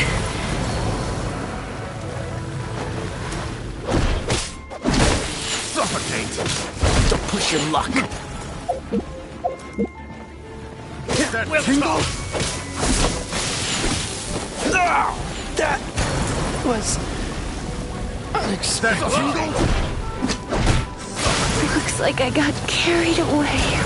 Suffocate! Don't push your luck. That tingle? That was unexpected. That tingle? Looks like I got carried away.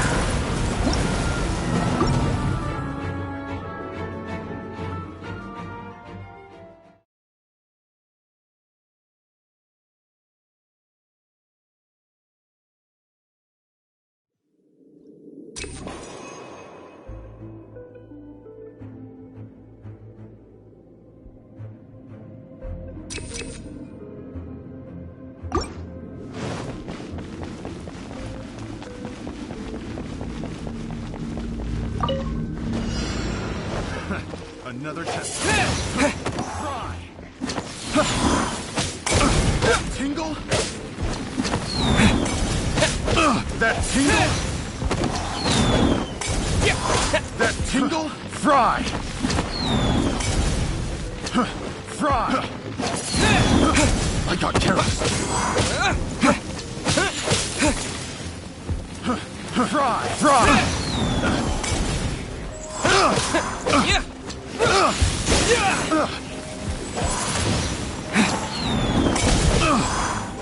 Another test. Fry! That tingle? That tingle? That tingle? Fry! Fry! I got careless. Fry! Fry!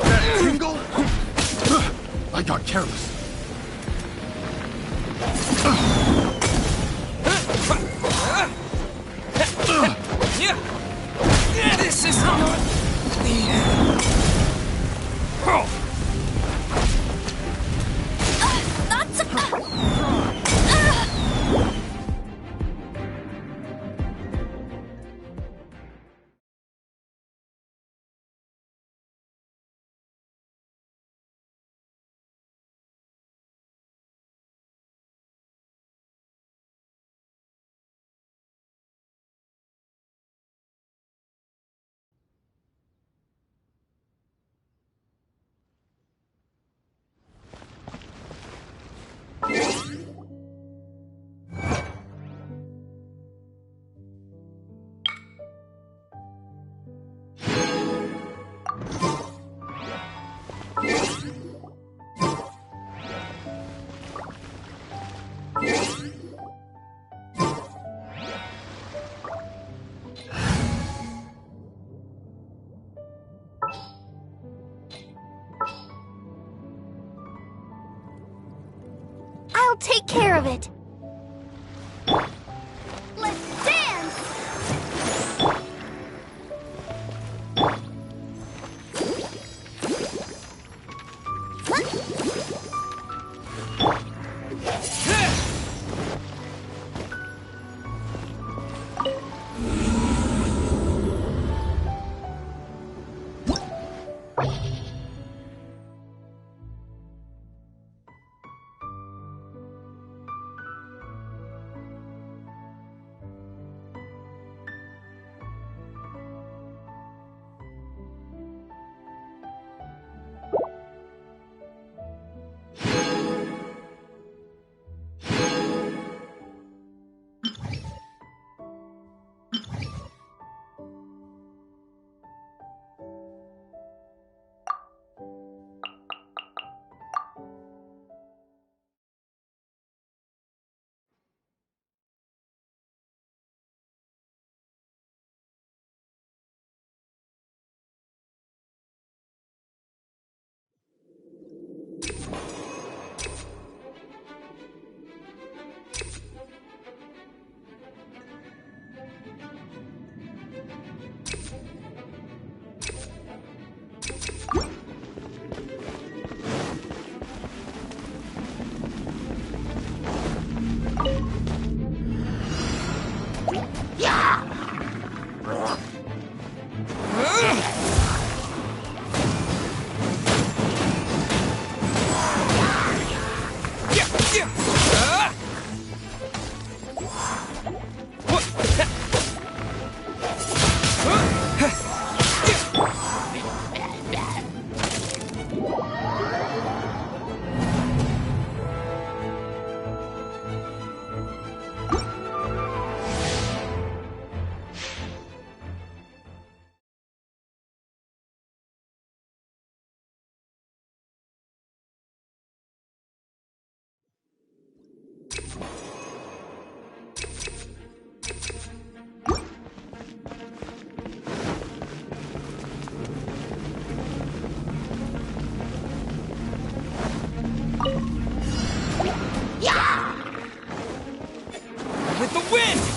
That tingle? I got careless. This is not the end. Not so... take care of it. Let's dance! With the wind!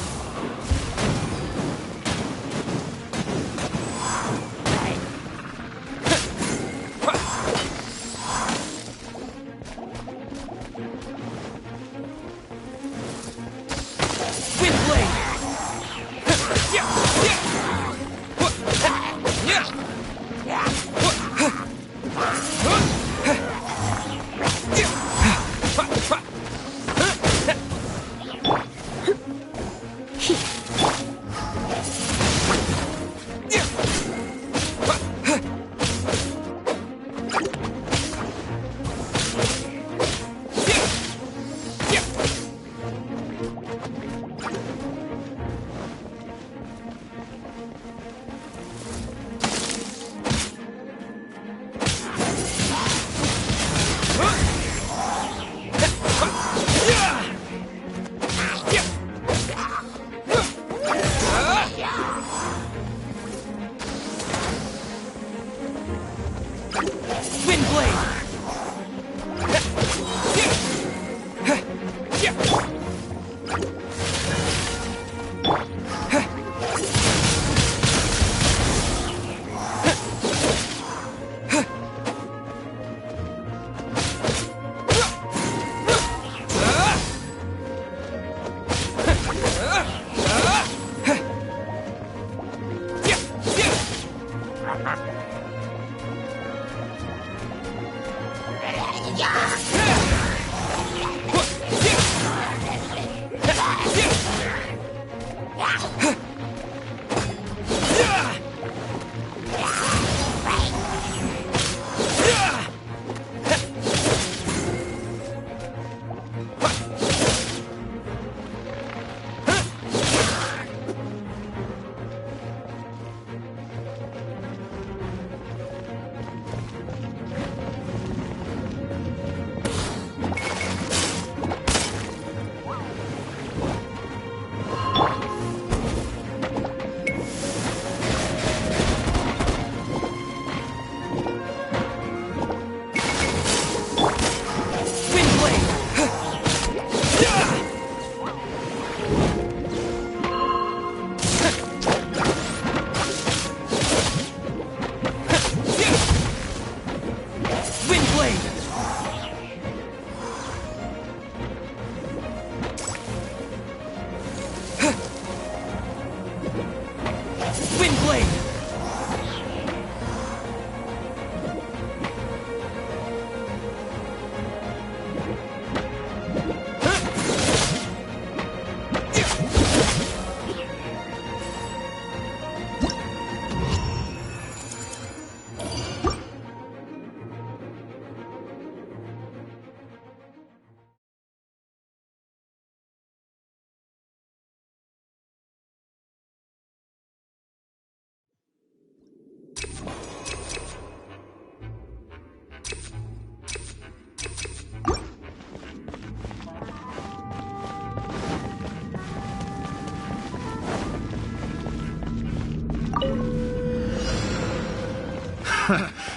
blade!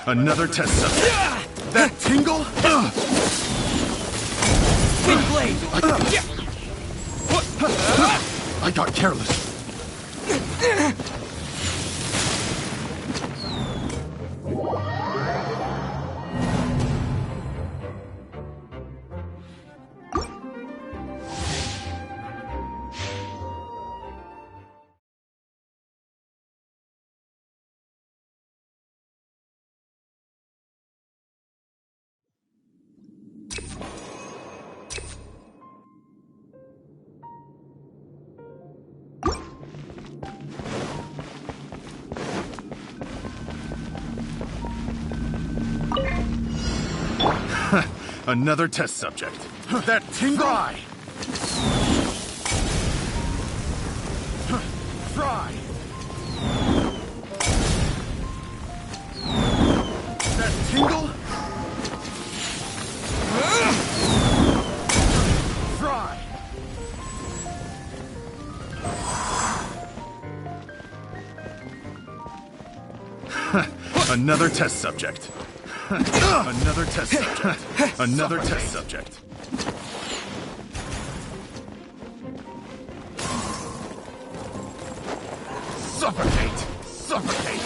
Another test subject. That tingle? Wind blade! I got careless. Another test subject. That tingle? Fry! Fry! That tingle? Fry! Another test subject. Another test subject. Another test subject. Suffocate! Suffocate!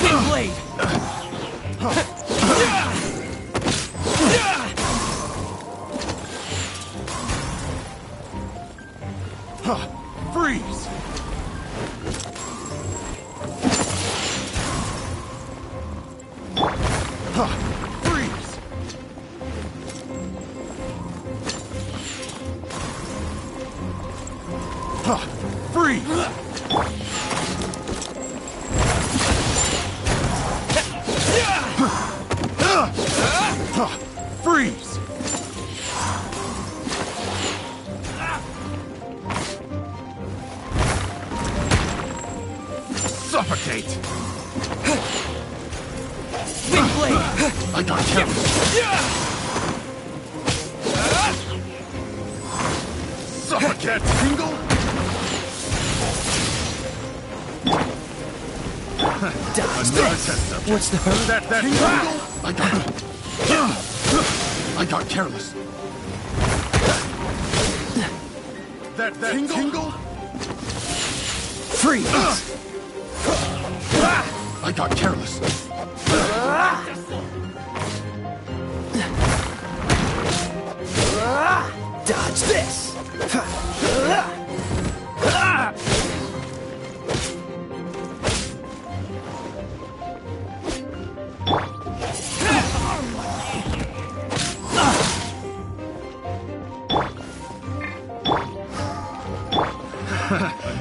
Wind blade! Freeze! Freeze! Freeze! Freeze! Suffocate! Wind blade! I got careless. Suffocate! Tingle? Another test subject. What's the hurry? That tingle? I got careless. That tingle? Freeze! I got careless. Dodge this!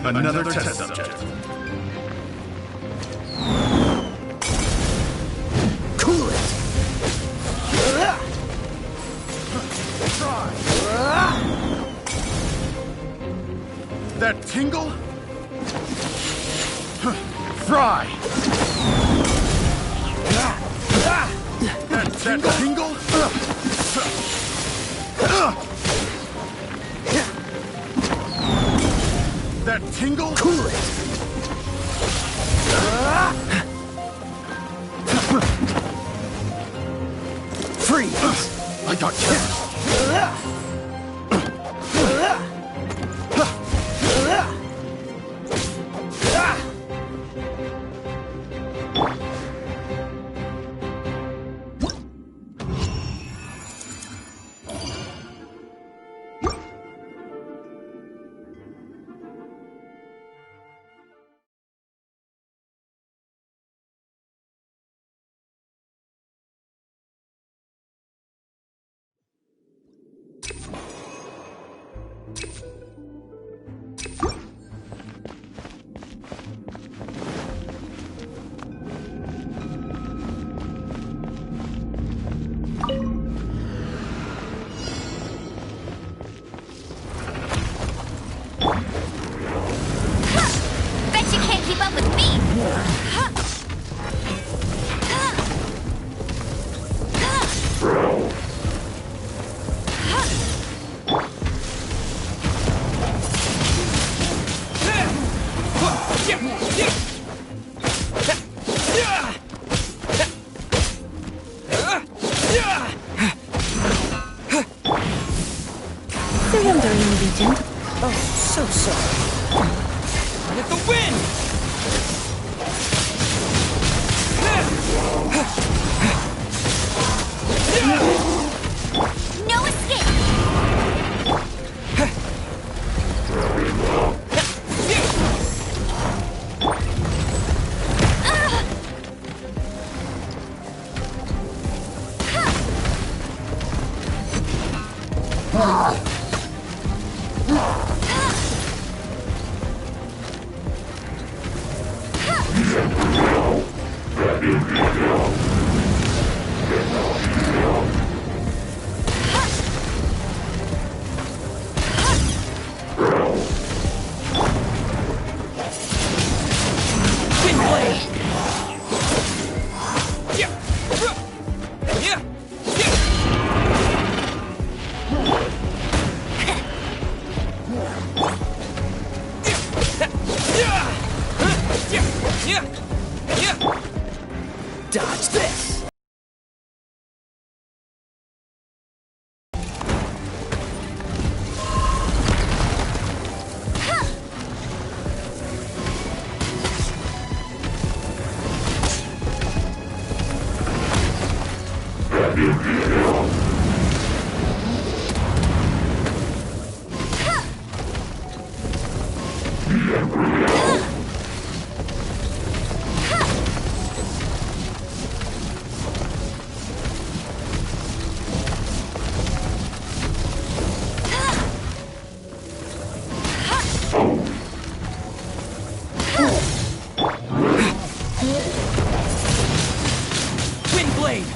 Another test subject. Cool it! That tingle? Fry! That tingle? That tingle? Cool it! Freeze! I got careless. Dodge this! Windblade!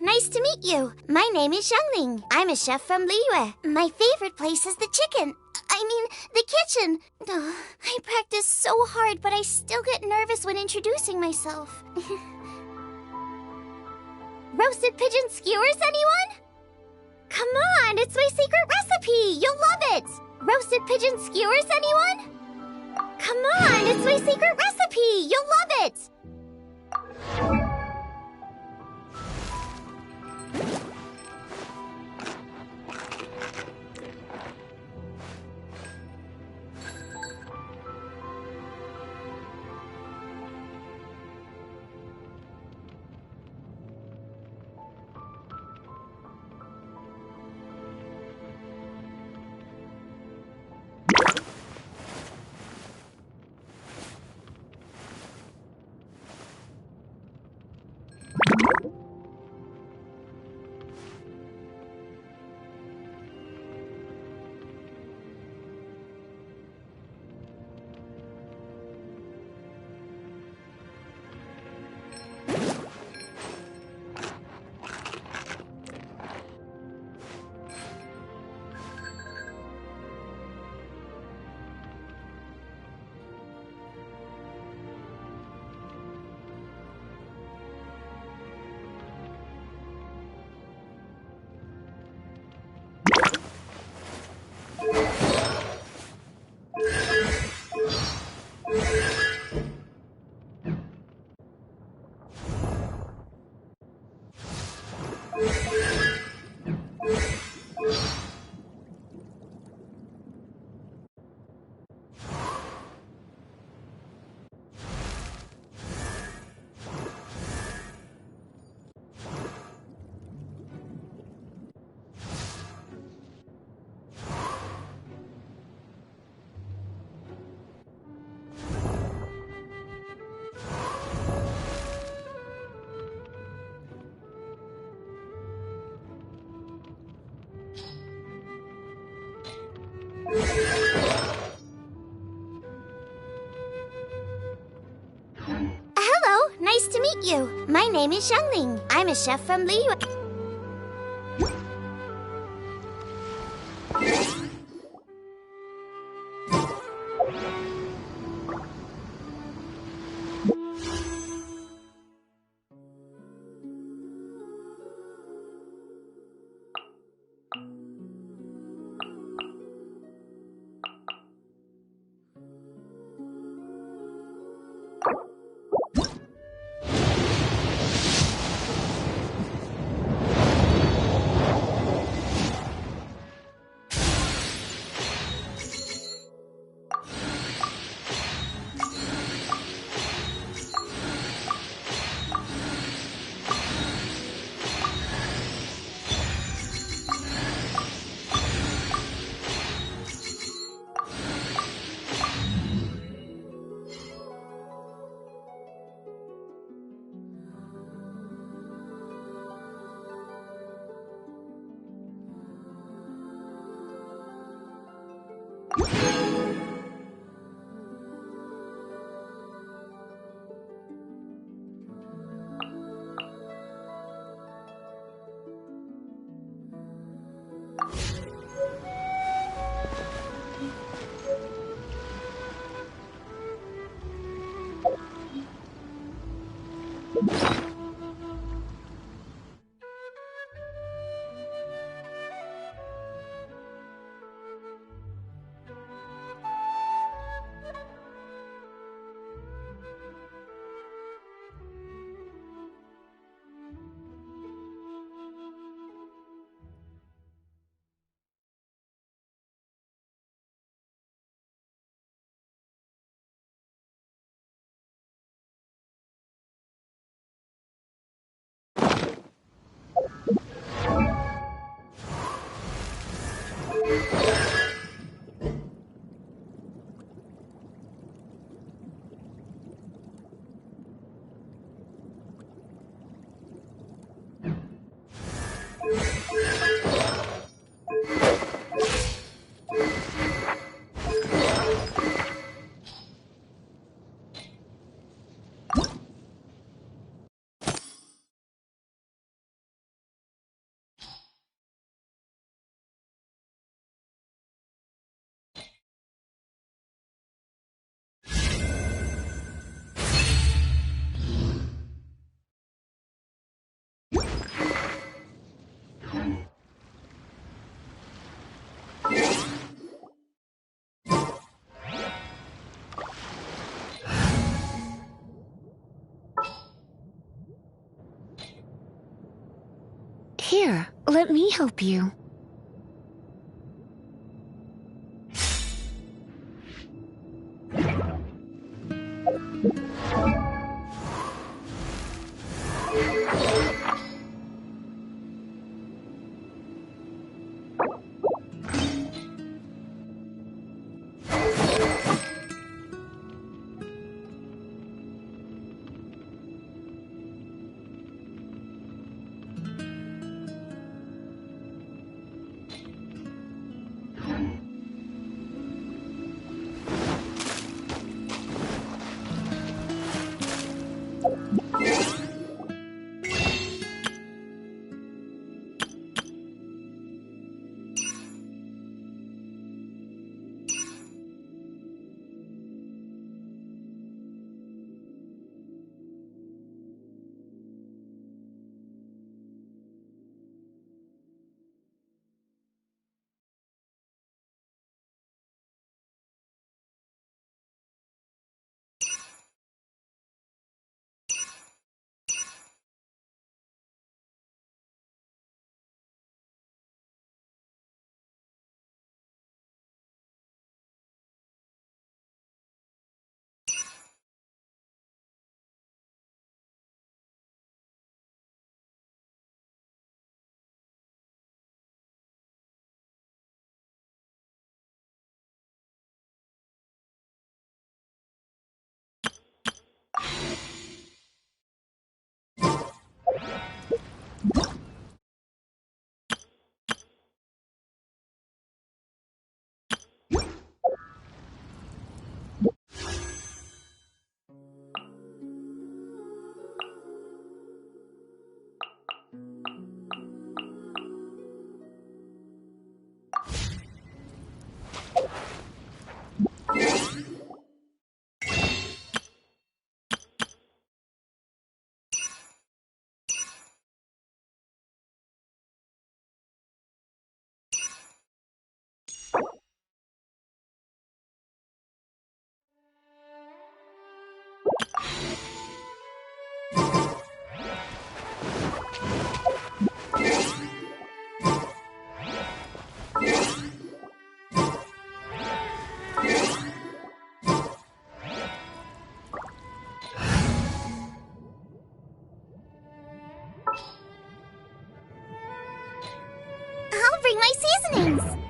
Nice to meet you. My name is Xiangling. I'm a chef from Liyue. My favorite place is the the kitchen. I practice so hard, but I still get nervous when introducing myself. Roasted pigeon skewers, anyone? Come on, it's my secret recipe. You'll love it. Roasted pigeon skewers, anyone? Come on, it's my secret recipe. You'll love it. you. My name is Xiangling. I'm a chef from Liyue. Here, let me help you. my seasonings!